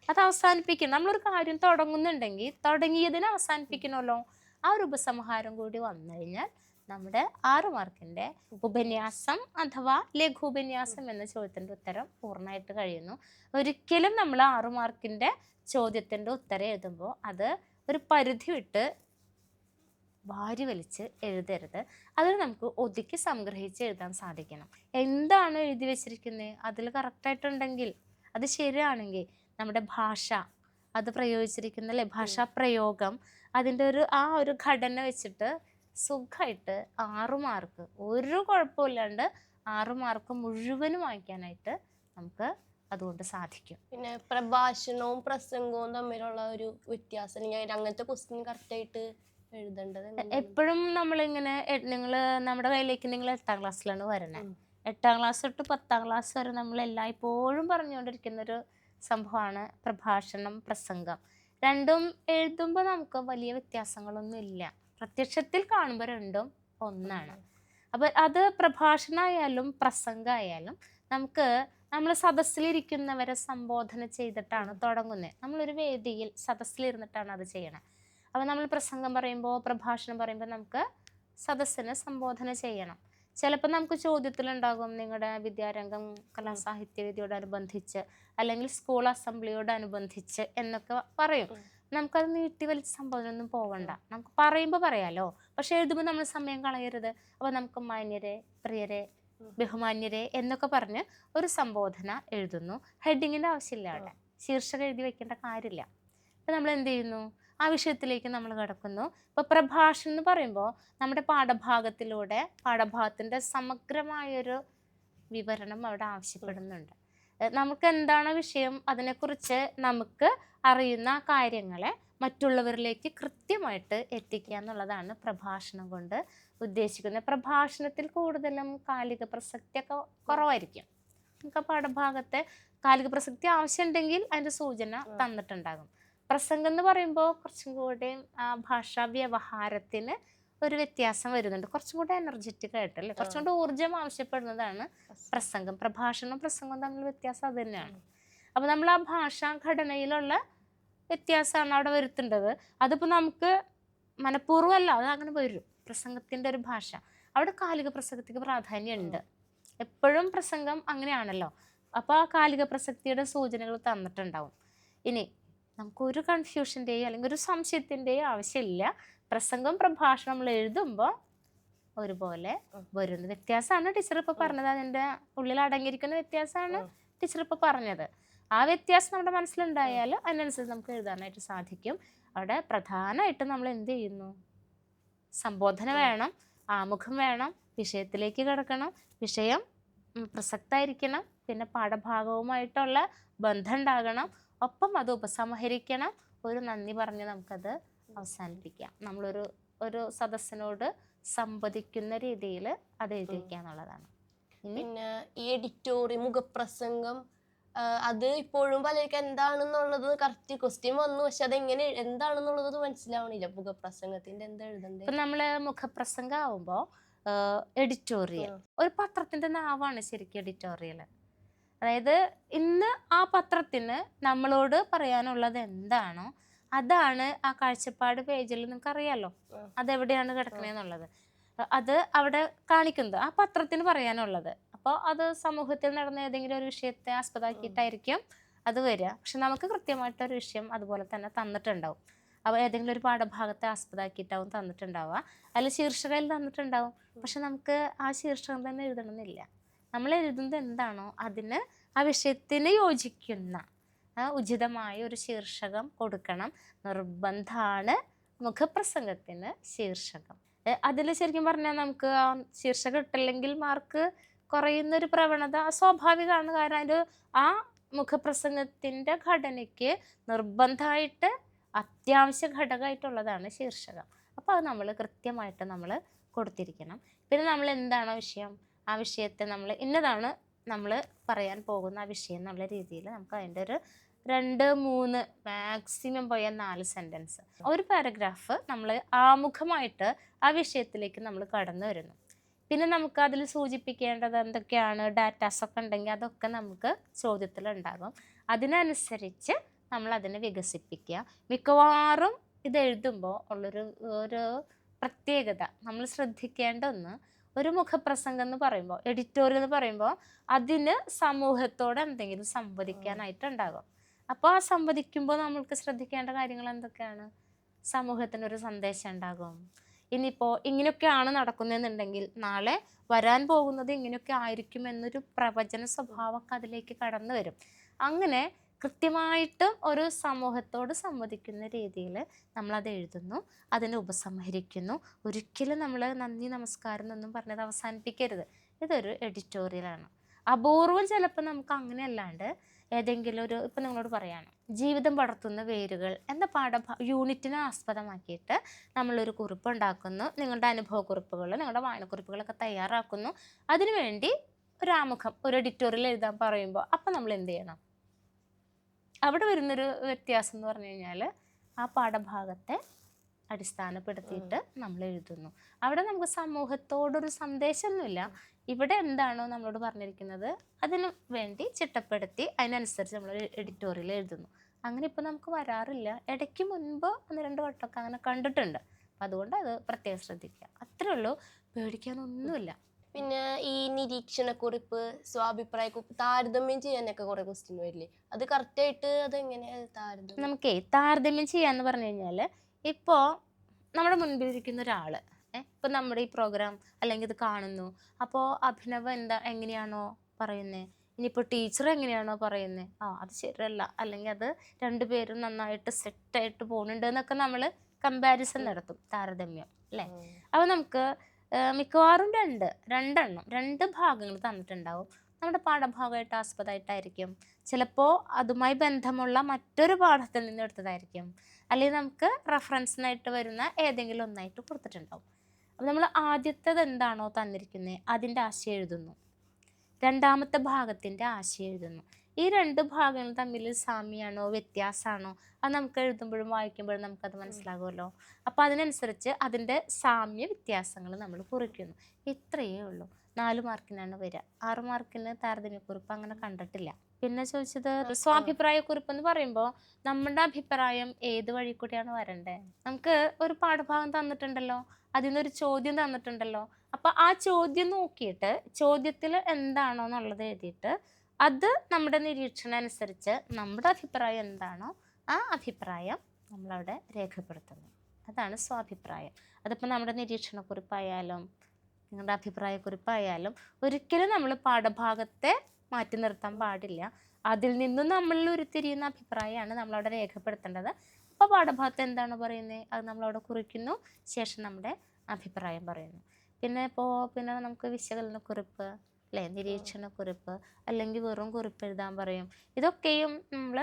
അത് അവസാനിപ്പിക്കണം. നമ്മളൊരു കാര്യം തുടങ്ങുന്നുണ്ടെങ്കിൽ തുടങ്ങിയതിനെ അവസാനിപ്പിക്കണമല്ലോ. ആ ഒരു ഉപസംഹാരം കൂടി വന്നു കഴിഞ്ഞാൽ നമ്മുടെ 6 മാർക്കിൻ്റെ ഉപന്യാസം അഥവാ ലഘു ഉപന്യാസം എന്ന ചോദ്യത്തിൻ്റെ ഉത്തരം പൂർണ്ണമായിട്ട് കഴിയുന്നു. ഒരിക്കലും നമ്മൾ 6 മാർക്കിൻ്റെ ചോദ്യത്തിൻ്റെ ഉത്തരം എഴുതുമ്പോൾ അത് ഒരു പരിധി വിട്ട് വാരി വലിച്ച് എഴുതരുത്. അതിൽ നമുക്ക് ഒതുക്കി സംഗ്രഹിച്ച് എഴുതാൻ സാധിക്കണം. എന്താണ് എഴുതി വെച്ചിരിക്കുന്നത് അതിൽ കറക്റ്റായിട്ടുണ്ടെങ്കിൽ, അത് ശരിയാണെങ്കിൽ നമ്മുടെ ഭാഷ, അത് പ്രയോഗിച്ചിരിക്കുന്ന ഭാഷാ പ്രയോഗം, അതിൻ്റെ ആ ഒരു ഘടന വെച്ചിട്ട് സുഖമായിട്ട് 6 മാർക്ക് ഒരു കുഴപ്പമില്ലാണ്ട് 6 മാർക്ക് മുഴുവനും വാങ്ങിക്കാനായിട്ട് നമുക്ക് അതുകൊണ്ട് സാധിക്കും. പിന്നെ പ്രഭാഷണവും പ്രസംഗവും തമ്മിലുള്ള ഒരു വ്യത്യാസം, അല്ലെങ്കിൽ അങ്ങനത്തെ ക്വസ്റ്റ്യൻ കറക്റ്റായിട്ട് എഴുതേണ്ടത് എങ്ങനെയാണ്? എപ്പോഴും നമ്മളിങ്ങനെ നിങ്ങൾ നമ്മുടെ കയ്യിലേക്ക് നിങ്ങൾ 8ാം ക്ലാസ്സിലാണ് വരണേ. ഉം. 8ാം ക്ലാസ് തൊട്ട് 10ാം ക്ലാസ് വരെ നമ്മൾ എല്ലായ്പ്പോഴും പറഞ്ഞുകൊണ്ടിരിക്കുന്നൊരു സംഭവമാണ് പ്രഭാഷണം, പ്രസംഗം. രണ്ടും എഴുതുമ്പോൾ നമുക്ക് വലിയ വ്യത്യാസങ്ങളൊന്നും ഇല്ല. പ്രത്യക്ഷത്തിൽ കാണുമ്പോൾ രണ്ടും ഒന്നാണ്. അപ്പോൾ അത് പ്രഭാഷണമായാലും പ്രസംഗമായാലും നമുക്ക് നമ്മൾ സദസ്സിലിരിക്കുന്നവരെ സംബോധന ചെയ്തിട്ടാണ് തുടങ്ങുന്നത്. നമ്മളൊരു വേദിയിൽ സദസ്സിലിരുന്നിട്ടാണ് അത് ചെയ്യണത്. അപ്പോൾ നമ്മൾ പ്രസംഗം പറയുമ്പോൾ, പ്രഭാഷണം പറയുമ്പോൾ നമുക്ക് സദസ്സിനെ സംബോധന ചെയ്യണം. ചിലപ്പോൾ നമുക്ക് ചോദ്യത്തിലുണ്ടാകും നിങ്ങളുടെ വിദ്യാരംഗം കലാസാഹിത്യവേദിയോടനുബന്ധിച്ച് അല്ലെങ്കിൽ സ്കൂൾ അസംബ്ലിയോടനുബന്ധിച്ച് എന്നൊക്കെ പറയും. നമുക്കത് നീട്ടി വലിച്ച സംബോധനയൊന്നും പോവണ്ട. നമുക്ക് പറയുമ്പോൾ പറയാലോ, പക്ഷെ എഴുതുമ്പോൾ നമ്മൾ സമയം കളയരുത്. അപ്പോൾ നമുക്ക് മാന്യരെ, പ്രിയരെ, ബഹുമാന്യരെ എന്നൊക്കെ പറഞ്ഞ് ഒരു സംബോധന എഴുതുന്നു. ഹെഡിങ്ങിൻ്റെ ആവശ്യമില്ല, അവിടെ ശീർഷകം എഴുതി വെക്കേണ്ട കാര്യമില്ല. അപ്പം നമ്മൾ എന്ത് ചെയ്യുന്നു, ആ വിഷയത്തിലേക്ക് നമ്മൾ കിടക്കുന്നു. ഇപ്പോൾ പ്രഭാഷണം എന്ന് പറയുമ്പോൾ നമ്മുടെ പാഠഭാഗത്തിൻ്റെ സമഗ്രമായൊരു വിവരണം അവിടെ ആവശ്യപ്പെടുന്നുണ്ട്. നമുക്ക് എന്താണ് വിഷയം, അതിനെക്കുറിച്ച് നമുക്ക് അറിയുന്ന കാര്യങ്ങളെ മറ്റുള്ളവരിലേക്ക് കൃത്യമായിട്ട് എത്തിക്കുക എന്നുള്ളതാണ് പ്രഭാഷണം കൊണ്ട് ഉദ്ദേശിക്കുന്നത്. പ്രഭാഷണത്തിൽ കൂടുതലും കാലിക പ്രസക്തിയൊക്കെ കുറവായിരിക്കും. നമുക്ക് ആ പാഠഭാഗത്തെ കാലിക പ്രസക്തി ആവശ്യമുണ്ടെങ്കിൽ അതിൻ്റെ സൂചന തന്നിട്ടുണ്ടാകും. പ്രസംഗം എന്ന് പറയുമ്പോൾ കുറച്ചും കൂടെ ഭാഷാ വ്യവഹാരത്തിന് ഒരു വ്യത്യാസം വരുന്നുണ്ട്. കുറച്ചും കൂടെ എനർജറ്റിക് ആയിട്ടല്ലേ, കുറച്ചും കൂടെ ഊർജ്ജം ആവശ്യപ്പെടുന്നതാണ് പ്രസംഗം. പ്രഭാഷണവും പ്രസംഗവും തമ്മിൽ വ്യത്യാസം അത് തന്നെയാണ്. അപ്പോൾ നമ്മൾ ആ ഭാഷാ ഘടനയിലുള്ള വ്യത്യാസമാണ് അവിടെ വരുത്തേണ്ടത്. അതിപ്പോൾ നമുക്ക് മനഃപൂർവ്വമല്ല, അത് അങ്ങനെ വരും. പ്രസംഗത്തിൻ്റെ ഒരു ഭാഷ അവിടെ കാലിക പ്രസക്തിക്ക് പ്രാധാന്യമുണ്ട്. എപ്പോഴും പ്രസംഗം അങ്ങനെയാണല്ലോ. അപ്പോൾ ആ കാലിക പ്രസക്തിയുടെ സൂചനകൾ തന്നിട്ടുണ്ടാവും. ഇനി നമുക്കൊരു കൺഫ്യൂഷൻ്റെയോ അല്ലെങ്കിൽ ഒരു സംശയത്തിൻ്റെയോ ആവശ്യമില്ല. പ്രസംഗം പ്രഭാഷണം നമ്മൾ എഴുതുമ്പോൾ ഒരുപോലെ വരുന്ന വ്യത്യാസമാണ് ടീച്ചർ ഇപ്പോൾ പറഞ്ഞത്. അതിൻ്റെ ഉള്ളിൽ അടങ്ങിയിരിക്കുന്ന വ്യത്യാസമാണ് ടീച്ചർ ഇപ്പോൾ പറഞ്ഞത്. ആ വ്യത്യാസം നമ്മുടെ മനസ്സിലുണ്ടായാൽ അതിനനുസരിച്ച് നമുക്ക് എഴുതാനായിട്ട് സാധിക്കും. അവിടെ പ്രധാനമായിട്ടും നമ്മൾ എന്ത് ചെയ്യുന്നു, സംബോധന വേണം, ആമുഖം വേണം, വിഷയത്തിലേക്ക് കിടക്കണം, വിഷയം പ്രസക്തമായിരിക്കണം, പിന്നെ പാഠഭാഗവുമായിട്ടുള്ള ബന്ധം ഉണ്ടാകണം, ഒപ്പം അത് ഉപസംഹരിക്കണം, ഒരു നന്ദി പറഞ്ഞ് നമുക്കത് അവസാനിപ്പിക്കാം. ഒരു സദസ്സിനോട് സംവദിക്കുന്ന രീതിയിൽ അത് എഴുതി വയ്ക്കുക എന്നുള്ളതാണ്. പിന്നെ ഈ എഡിറ്റോറിയം, മുഖപ്രസംഗം, അത് ഇപ്പോഴും പലർക്ക് എന്താണെന്നുള്ളത് കറക്റ്റ് ക്വസ്റ്റ്യൻ വന്നു, പക്ഷെ അതെങ്ങനെ എന്താണെന്നുള്ളത് മനസ്സിലാവണില്ല. മുഖപ്രസംഗത്തിന്റെ എന്താ എഴുതണ്ടേ? ഇപ്പം നമ്മൾ മുഖപ്രസംഗം ആവുമ്പോൾ എഡിറ്റോറിയൽ ഒരു പത്രത്തിന്റെ നാവാണ് ശരിക്കും എഡിറ്റോറിയൽ. അതായത് ഇന്ന് ആ പത്രത്തിന് നമ്മളോട് പറയാനുള്ളത് എന്താണോ അതാണ് ആ കാഴ്ചപ്പാട് പേജിൽ നിങ്ങൾക്ക് അറിയാലോ അതെവിടെയാണ് കിടക്കണേന്നുള്ളത്. അത് അവിടെ കാണിക്കുന്നത് ആ പത്രത്തിന് പറയാനുള്ളത്. അപ്പോൾ അത് സമൂഹത്തിൽ നടന്ന ഏതെങ്കിലും ഒരു വിഷയത്തെ ആസ്പദമാക്കിയിട്ടായിരിക്കും അത് വരിക. പക്ഷെ നമുക്ക് കൃത്യമായിട്ടൊരു വിഷയം അതുപോലെ തന്നെ തന്നിട്ടുണ്ടാവും. അപ്പോൾ ഏതെങ്കിലും ഒരു പാഠഭാഗത്തെ ആസ്പദമാക്കിയിട്ടാവും തന്നിട്ടുണ്ടാവുക, അതിൽ ശീർഷകയിൽ തന്നിട്ടുണ്ടാവും. പക്ഷെ നമുക്ക് ആ ശീർഷകം തന്നെ എഴുതണമെന്നില്ല. നമ്മൾ എഴുതുന്നത് എന്താണോ അതിന് ആ വിഷയത്തിന് യോജിക്കുന്ന ഉചിതമായ ഒരു ശീർഷകം കൊടുക്കണം. നിർബന്ധമാണ് മുഖപ്രസംഗത്തിന് ശീർഷകം. അതിൽ ശരിക്കും പറഞ്ഞാൽ നമുക്ക് ആ ശീർഷകം ഇട്ടില്ലെങ്കിൽ മാർക്ക് കുറയുന്നൊരു പ്രവണത സ്വാഭാവികമാണ്. കാരണം അതിൻ്റെ ആ മുഖപ്രസംഗത്തിൻ്റെ ഘടനയ്ക്ക് നിർബന്ധമായിട്ട് അത്യാവശ്യ ഘടകമായിട്ടുള്ളതാണ് ശീർഷകം. അപ്പോൾ അത് നമ്മൾ കൃത്യമായിട്ട് നമ്മൾ കൊടുത്തിരിക്കണം. പിന്നെ നമ്മൾ എന്താണോ വിഷയം, ആ വിഷയത്തെ നമ്മൾ ഇന്നതാണ് നമ്മൾ പറയാൻ പോകുന്ന ആ വിഷയം എന്നുള്ള രീതിയിൽ നമുക്ക് അതിൻ്റെ ഒരു 2-3 മാക്സിമം പോയ 4 സെൻറ്റൻസ്, ഒരു പാരഗ്രാഫ് നമ്മൾ ആമുഖമായിട്ട് ആ വിഷയത്തിലേക്ക് നമ്മൾ കടന്നു വരുന്നു. പിന്നെ നമുക്ക് അതിൽ സൂചിപ്പിക്കേണ്ടത് എന്തൊക്കെയാണ്, ഡാറ്റാസൊക്കെ ഉണ്ടെങ്കിൽ അതൊക്കെ നമുക്ക് ചോദ്യത്തിലുണ്ടാകും. അതിനനുസരിച്ച് നമ്മൾ അതിനെ വികസിപ്പിക്കുക. മിക്കവാറും ഇത് എഴുതുമ്പോൾ ഒരു പ്രത്യേകത നമ്മൾ ശ്രദ്ധിക്കേണ്ട ഒന്ന്, ഒരു മുഖപ്രസംഗം എന്ന് പറയുമ്പോൾ, എഡിറ്റോറിയൽ എന്ന് പറയുമ്പോൾ അതിന് സമൂഹത്തോട് എന്തെങ്കിലും സംവദിക്കാനായിട്ടുണ്ടാകും. അപ്പോൾ ആ സംവദിക്കുമ്പോൾ നമ്മൾക്ക് ശ്രദ്ധിക്കേണ്ട കാര്യങ്ങൾ എന്തൊക്കെയാണ്? സമൂഹത്തിനൊരു സന്ദേശം ഉണ്ടാകും. ഇനിയിപ്പോൾ ഇങ്ങനെയൊക്കെയാണ് നടക്കുന്നതെന്നുണ്ടെങ്കിൽ നാളെ വരാൻ പോകുന്നത് ഇങ്ങനെയൊക്കെ ആയിരിക്കും എന്നൊരു പ്രവചന സ്വഭാവമൊക്കെ അതിലേക്ക് കടന്നു വരും. അങ്ങനെ കൃത്യമായിട്ട് ഒരു സമൂഹത്തോട് സംവദിക്കുന്ന രീതിയിൽ നമ്മളത് എഴുതുന്നു, അതിനെ ഉപസംഹരിക്കുന്നു. ഒരിക്കലും നമ്മൾ നന്ദി നമസ്കാരം എന്നൊന്നും പറഞ്ഞത് അവസാനിപ്പിക്കരുത്. ഇതൊരു എഡിറ്റോറിയലാണ്. അപൂർവം ചിലപ്പോൾ നമുക്ക് അങ്ങനെ അല്ലാണ്ട് ഏതെങ്കിലും ഒരു ഇപ്പം നിങ്ങളോട് പറയാണ് ജീവിതം പടർത്തുന്ന വേരുകൾ എന്ന യൂണിറ്റിനെ ആസ്പദമാക്കിയിട്ട് നമ്മളൊരു കുറിപ്പ് ഉണ്ടാക്കുന്നു. നിങ്ങളുടെ അനുഭവക്കുറിപ്പുകൾ, നിങ്ങളുടെ വായനക്കുറിപ്പുകളൊക്കെ തയ്യാറാക്കുന്നു. അതിനുവേണ്ടി ഒരു ആമുഖം, ഒരു എഡിറ്റോറിയൽ എഴുതാൻ പറയുമ്പോൾ അപ്പം നമ്മൾ എന്ത് ചെയ്യണം? അവിടെ വരുന്നൊരു വ്യത്യാസം എന്ന് പറഞ്ഞു കഴിഞ്ഞാൽ ആ പാഠഭാഗത്തെ അടിസ്ഥാനപ്പെടുത്തിയിട്ട് നമ്മൾ എഴുതുന്നു. അവിടെ നമുക്ക് സമൂഹത്തോടൊരു സന്ദേശമൊന്നുമില്ല. ഇവിടെ എന്താണോ നമ്മളോട് പറഞ്ഞിരിക്കുന്നത് അതിന് വേണ്ടി ചിട്ടപ്പെടുത്തി അതിനനുസരിച്ച് നമ്മൾ എഡിറ്റോറിയൽ എഴുതുന്നു. അങ്ങനെ ഇപ്പോൾ നമുക്ക് വരാറില്ല. ഇടയ്ക്ക് മുൻപ് 1-2 വട്ടമൊക്കെ അങ്ങനെ കണ്ടിട്ടുണ്ട്. അപ്പം അതുകൊണ്ട് അത് പ്രത്യേകം ശ്രദ്ധിക്കുക. അത്രേ ഉള്ളൂ, പേടിക്കാനൊന്നുമില്ല. പിന്നെ ഈ നിരീക്ഷണക്കുറിപ്പ്, സ്വാഭിപ്രായക്കുറിപ്പ് താരതമ്യം ചെയ്യാനൊക്കെ കുറെ ക്വസ്റ്റ്യൻ വരില്ലേ? അത് കറക്റ്റായിട്ട് അതെങ്ങനെയാണ് താരതമ്യം? നമുക്കേ താരതമ്യം ചെയ്യാന്ന് പറഞ്ഞു കഴിഞ്ഞാൽ ഇപ്പോൾ നമ്മുടെ മുൻപിലിരിക്കുന്ന ഒരാൾ ഇപ്പം നമ്മുടെ ഈ പ്രോഗ്രാം അല്ലെങ്കിൽ ഇത് കാണുന്നു. അപ്പോൾ അഭിനവ് എങ്ങനെയാണോ പറയുന്നത്, ഇനിയിപ്പോൾ ടീച്ചർ എങ്ങനെയാണോ പറയുന്നത്, അത് ശരിയല്ല, അല്ലെങ്കിൽ അത് രണ്ടുപേരും നന്നായിട്ട് സെറ്റായിട്ട് പോകുന്നുണ്ട് എന്നൊക്കെ നമ്മൾ കമ്പാരിസൺ നടത്തും, താരതമ്യം അല്ലേ. അപ്പോൾ നമുക്ക് മിക്കവാറും രണ്ട് ഭാഗങ്ങൾ തന്നിട്ടുണ്ടാവും. നമ്മുടെ പാഠഭാഗമായിട്ട് ആസ്പദമായിട്ടായിരിക്കും, ചിലപ്പോൾ അതുമായി ബന്ധമുള്ള മറ്റൊരു പാഠത്തിൽ നിന്ന് എടുത്തതായിരിക്കും, അല്ലെങ്കിൽ നമുക്ക് റെഫറൻസിനായിട്ട് വരുന്ന ഏതെങ്കിലും ഒന്നായിട്ട് കൊടുത്തിട്ടുണ്ടാവും. അപ്പോൾ നമ്മൾ ആദ്യത്തേത് എന്താണോ തന്നിരിക്കുന്നത് അതിൻ്റെ ആശയം എഴുതുന്നു, രണ്ടാമത്തെ ഭാഗത്തിൻ്റെ ആശയം എഴുതുന്നു. ഈ 2 ഭാഗങ്ങൾ തമ്മിൽ സാമ്യമാണോ വ്യത്യാസമാണോ അത് നമുക്ക് എഴുതുമ്പോഴും വായിക്കുമ്പോഴും നമുക്കത് മനസ്സിലാകുമല്ലോ. അപ്പോൾ അതിനനുസരിച്ച് അതിൻ്റെ സാമ്യ വ്യത്യാസങ്ങൾ നമ്മൾ കുറിക്കുന്നു. ഇത്രയേ ഉള്ളൂ. 4 മാർക്കിനാണ് വരിക. 6 മാർക്കിന് താരതമ്യക്കുറിപ്പ് അങ്ങനെ കണ്ടിട്ടില്ല. പിന്നെ ചോദിച്ചത് സ്വാഭിപ്രായക്കുറിപ്പ് എന്ന് പറയുമ്പോൾ നമ്മുടെ അഭിപ്രായം ഏത് വഴി കൂടിയാണ് വരണ്ടേ? നമുക്ക് ഒരു പാഠഭാഗം തന്നിട്ടുണ്ടല്ലോ, അതിൽ നിന്നൊരു ചോദ്യം തന്നിട്ടുണ്ടല്ലോ. അപ്പോൾ ആ ചോദ്യം നോക്കിയിട്ട് ചോദ്യത്തിൽ എന്താണോ എന്നുള്ളത് എഴുതിയിട്ട് അത് നമ്മുടെ നിരീക്ഷണം അനുസരിച്ച് നമ്മുടെ അഭിപ്രായം എന്താണോ ആ അഭിപ്രായം നമ്മളവിടെ രേഖപ്പെടുത്തുന്നു. അതാണ് സ്വാഭിപ്രായം. അതിപ്പോൾ നമ്മുടെ നിരീക്ഷണക്കുറിപ്പായാലും നിങ്ങളുടെ അഭിപ്രായക്കുറിപ്പായാലും ഒരിക്കലും നമ്മൾ പാഠഭാഗത്തെ മാറ്റി നിർത്താൻ പാടില്ല. അതിൽ നിന്നും നമ്മളിൽ ഉരുത്തിരിയുന്ന അഭിപ്രായമാണ് നമ്മളവിടെ രേഖപ്പെടുത്തേണ്ടത്. അപ്പോൾ പാഠഭാഗത്ത് എന്താണ് പറയുന്നത് അത് നമ്മളവിടെ കുറിക്കുന്നു, ശേഷം നമ്മുടെ അഭിപ്രായം പറയുന്നു. പിന്നെ നമുക്ക് വിശകലനക്കുറിപ്പ് അല്ലേ, നിരീക്ഷണക്കുറിപ്പ്, അല്ലെങ്കിൽ വെറും കുറിപ്പ് എഴുതാൻ പറയും. ഇതൊക്കെയും നമ്മൾ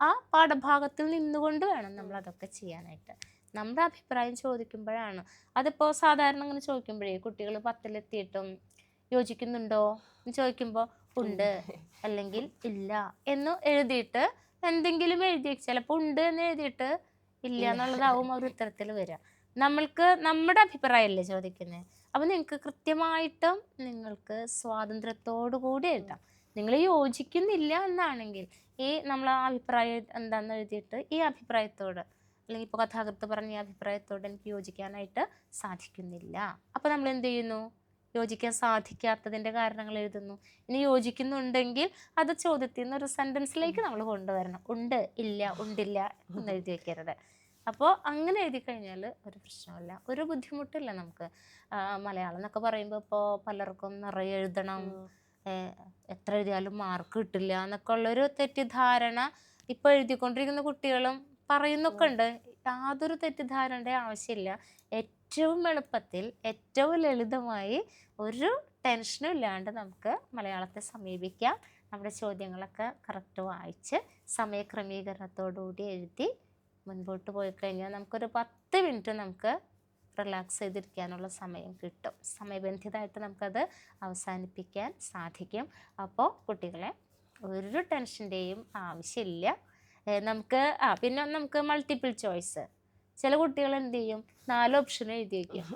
ആ പാഠഭാഗത്തിൽ നിന്നുകൊണ്ട് വേണം നമ്മൾ അതൊക്കെ ചെയ്യാനായിട്ട്. നമ്മുടെ അഭിപ്രായം ചോദിക്കുമ്പോഴാണ്. അതിപ്പോൾ സാധാരണ അങ്ങനെ ചോദിക്കുമ്പോഴേ കുട്ടികൾ 10-ലെത്തിയിട്ടും യോജിക്കുന്നുണ്ടോ എന്ന് ചോദിക്കുമ്പോൾ ഉണ്ട് അല്ലെങ്കിൽ ഇല്ല എന്ന് എഴുതിയിട്ട് എന്തെങ്കിലും എഴുതി, ചിലപ്പോൾ ഉണ്ട് എന്ന് എഴുതിയിട്ട് ഇല്ല എന്നുള്ളതാവും അവർ ഉത്തരത്തിൽ വരിക. നമ്മൾക്ക് നമ്മുടെ അഭിപ്രായമല്ലേ ചോദിക്കുന്നത്. അപ്പോൾ നിങ്ങൾക്ക് കൃത്യമായിട്ടും നിങ്ങൾക്ക് സ്വാതന്ത്ര്യത്തോടു കൂടി എഴുതാം. നിങ്ങൾ യോജിക്കുന്നില്ല എന്നാണെങ്കിൽ ഈ നമ്മൾ ആ അഭിപ്രായം എന്താണെന്ന് എഴുതിയിട്ട് ഈ അഭിപ്രായത്തോട്, അല്ലെങ്കിൽ ഇപ്പോൾ കഥാകൃത്ത് പറഞ്ഞ ഈ അഭിപ്രായത്തോട് എനിക്ക് യോജിക്കാനായിട്ട് സാധിക്കുന്നില്ല, അപ്പോൾ നമ്മൾ എന്ത് ചെയ്യുന്നു? യോജിക്കാൻ സാധിക്കാത്തതിൻ്റെ കാരണങ്ങൾ എഴുതുന്നു. ഇനി യോജിക്കുന്നുണ്ടെങ്കിൽ അത് ചോദ്യത്തിൽ നിന്ന് ഒരു സെൻറ്റൻസിലേക്ക് നമ്മൾ കൊണ്ടുവരണം. ഉണ്ട്, ഇല്ല, ഉണ്ടില്ല എന്ന് എഴുതി വയ്ക്കരുത്. അപ്പോൾ അങ്ങനെ എഴുതി കഴിഞ്ഞാൽ ഒരു പ്രശ്നമില്ല, ഒരു ബുദ്ധിമുട്ടില്ല നമുക്ക്. മലയാളം എന്നൊക്കെ പറയുമ്പോൾ ഇപ്പോൾ പലർക്കും നിറയെ എഴുതണം, എത്ര എഴുതിയാലും മാർക്ക് കിട്ടില്ല എന്നൊക്കെ ഉള്ളൊരു തെറ്റിദ്ധാരണ ഇപ്പോൾ എഴുതിക്കൊണ്ടിരിക്കുന്ന കുട്ടികളും പറയുന്നൊക്കെ ഉണ്ട്. യാതൊരു തെറ്റിദ്ധാരണയുടെ ആവശ്യമില്ല. ഏറ്റവും എളുപ്പത്തിൽ ഏറ്റവും ലളിതമായി ഒരു ടെൻഷനും ഇല്ലാണ്ട് നമുക്ക് മലയാളത്തെ സമീപിക്കാം. നമ്മുടെ ചോദ്യങ്ങളൊക്കെ കറക്റ്റ് വായിച്ച് സമയക്രമീകരണത്തോടുകൂടി എഴുതി മുൻപോട്ട് പോയി കഴിഞ്ഞാൽ നമുക്കൊരു 10 മിനിറ്റ് നമുക്ക് റിലാക്സ് ചെയ്തിരിക്കാനുള്ള സമയം കിട്ടും. സമയബന്ധിതമായിട്ട് നമുക്കത് അവസാനിപ്പിക്കാൻ സാധിക്കും. അപ്പോൾ കുട്ടികളെ ഒരു ടെൻഷൻ്റെയും ആവശ്യമില്ല. പിന്നെ നമുക്ക് മൾട്ടിപ്പിൾ ചോയ്സ്. ചില കുട്ടികൾ എന്ത് ചെയ്യും, 4 ഓപ്ഷൻ എഴുതി വയ്ക്കും.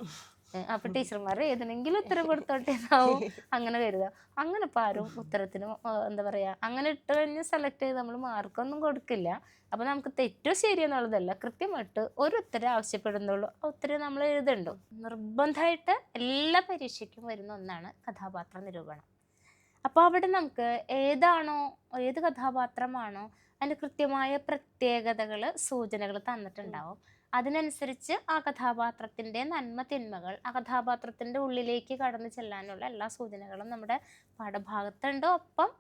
അപ്പോൾ ടീച്ചർമാർ ഏതിനെങ്കിലും ഉത്തരം കൊടുത്തോട്ടെ എന്നാവും അങ്ങനെ കരുതുക. അങ്ങനെ ഇപ്പോൾ ആരും ഉത്തരത്തിന് എന്താ പറയുക, അങ്ങനെ ഇട്ട് കഴിഞ്ഞ് സെലക്ട് ചെയ്ത് നമ്മൾ മാർക്കൊന്നും കൊടുക്കില്ല. അപ്പോൾ നമുക്ക് തെറ്റോ ശരിയെന്നുള്ളതല്ല, കൃത്യമായിട്ട് ഒരു ഉത്തരം ആവശ്യപ്പെടുന്നുള്ളൂ, ആ ഉത്തരം നമ്മൾ എഴുതണ്ടോ. നിർബന്ധമായിട്ട് എല്ലാ പരീക്ഷയ്ക്കും വരുന്ന ഒന്നാണ് കഥാപാത്ര നിരൂപണം. അപ്പോൾ അവിടെ നമുക്ക് ഏത് കഥാപാത്രമാണോ അതിൻ്റെ കൃത്യമായ പ്രത്യേകതകൾ, സൂചനകൾ തന്നിട്ടുണ്ടാവും. അതിനനുസരിച്ച് ആ കഥാപാത്രത്തിൻ്റെ നന്മ തിന്മകൾ, ആ കഥാപാത്രത്തിൻ്റെ ഉള്ളിലേക്ക് കടന്നു ചെല്ലാനുള്ള എല്ലാ സൂചനകളും നമ്മുടെ പാഠഭാഗത്തുണ്ട്. ഒപ്പം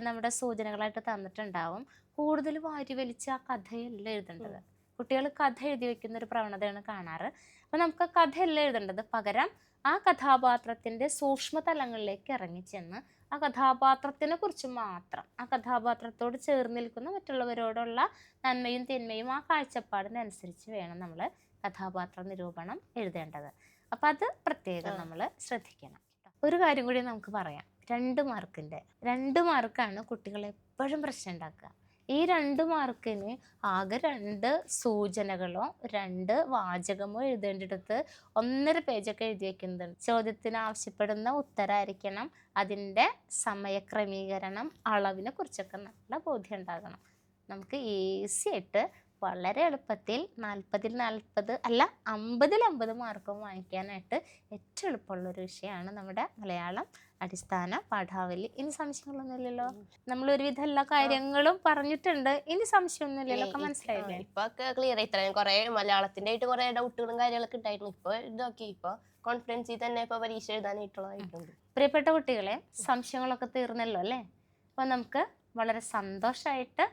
നമ്മുടെ സൂചനകളായിട്ട് തന്നിട്ടുണ്ടാവും. കൂടുതൽ വാരി വലിച്ച് ആ കഥയല്ല എഴുതേണ്ടത്. കുട്ടികൾ കഥ എഴുതി വെക്കുന്ന ഒരു പ്രവണതയാണ് കാണാറ്. അപ്പം നമുക്ക് കഥയല്ല എഴുതേണ്ടത്, പകരം ആ കഥാപാത്രത്തിൻ്റെ സൂക്ഷ്മ തലങ്ങളിലേക്ക് ഇറങ്ങിച്ചെന്ന് ആ കഥാപാത്രത്തിനെ കുറിച്ച് മാത്രം, ആ കഥാപാത്രത്തോട് ചേർന്ന് നിൽക്കുന്ന മറ്റുള്ളവരോടുള്ള നന്മയും തിന്മയും ആ കാഴ്ചപ്പാടിനനുസരിച്ച് വേണം നമ്മൾ കഥാപാത്ര നിരൂപണം എഴുതേണ്ടത്. അപ്പം അത് പ്രത്യേകം നമ്മൾ ശ്രദ്ധിക്കണം. ഒരു കാര്യം കൂടി നമുക്ക് പറയാം. 2 മാർക്കാണ് കുട്ടികൾ എപ്പോഴും പ്രശ്നം ഉണ്ടാക്കുക. ഈ 2 മാർക്കിന് ആകെ 2 സൂചനകളോ 2 വാചകമോ എഴുതേണ്ടിടത്ത് 1.5 പേജൊക്കെ എഴുതി വയ്ക്കുന്നത്. ചോദ്യത്തിന് ആവശ്യപ്പെടുന്ന ഉത്തരമായിരിക്കണം, അതിൻ്റെ സമയക്രമീകരണം, അളവിനെ കുറിച്ചൊക്കെ നല്ല ബോധ്യം ഉണ്ടാകണം. നമുക്ക് ഈസി ആയിട്ട് വളരെ എളുപ്പത്തിൽ 40-ൽ 40 അല്ല 50-ൽ 50 മാർക്കും വാങ്ങിക്കാനായിട്ട് ഏറ്റവും എളുപ്പമുള്ളൊരു വിഷയമാണ് നമ്മുടെ മലയാളം അടിസ്ഥാന പാഠാവലി. ഇനി സംശയങ്ങളൊന്നുമില്ലല്ലോ? നമ്മൾ ഒരുവിധം എല്ലാ കാര്യങ്ങളും പറഞ്ഞിട്ടുണ്ട്. ഇനി സംശയമൊന്നുമില്ലല്ലോ? ഒക്കെ മനസ്സിലായില്ലേ? ഇപ്പൊ ക്ലിയർ. ഇത്രയും കുറെ മലയാളത്തിന്റെ ആയിട്ട് കുറെ ഡൗട്ടുകളും കാര്യങ്ങളൊക്കെ ഉണ്ടായിരുന്നു. ഇപ്പൊ ഇതാക്കി, ഇപ്പൊ കോൺഫിഡൻസിൽ തന്നെ ഇപ്പൊ പരീക്ഷ എഴുതാനായിട്ടുള്ളതായിട്ടുണ്ട്. പ്രിയപ്പെട്ട കുട്ടികളെ, സംശയങ്ങളൊക്കെ തീർന്നല്ലോ അല്ലേ? അപ്പോൾ നമുക്ക് വളരെ സന്തോഷമായിട്ട്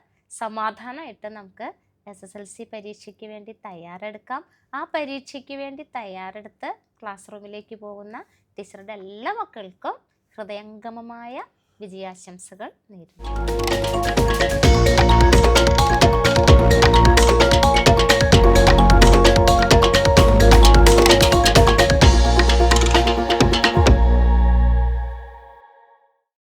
സമാധാനമായിട്ട് നമുക്ക് SSLC പരീക്ഷയ്ക്ക് വേണ്ടി തയ്യാറെടുക്കാം. ആ പരീക്ഷയ്ക്ക് വേണ്ടി തയ്യാറെടുത്ത് ക്ലാസ് റൂമിലേക്ക് പോകുന്ന ടീച്ചറുടെ എല്ലാ മക്കൾക്കും ഹൃദയംഗമമായ വിജയാശംസകൾ നേരുന്നു.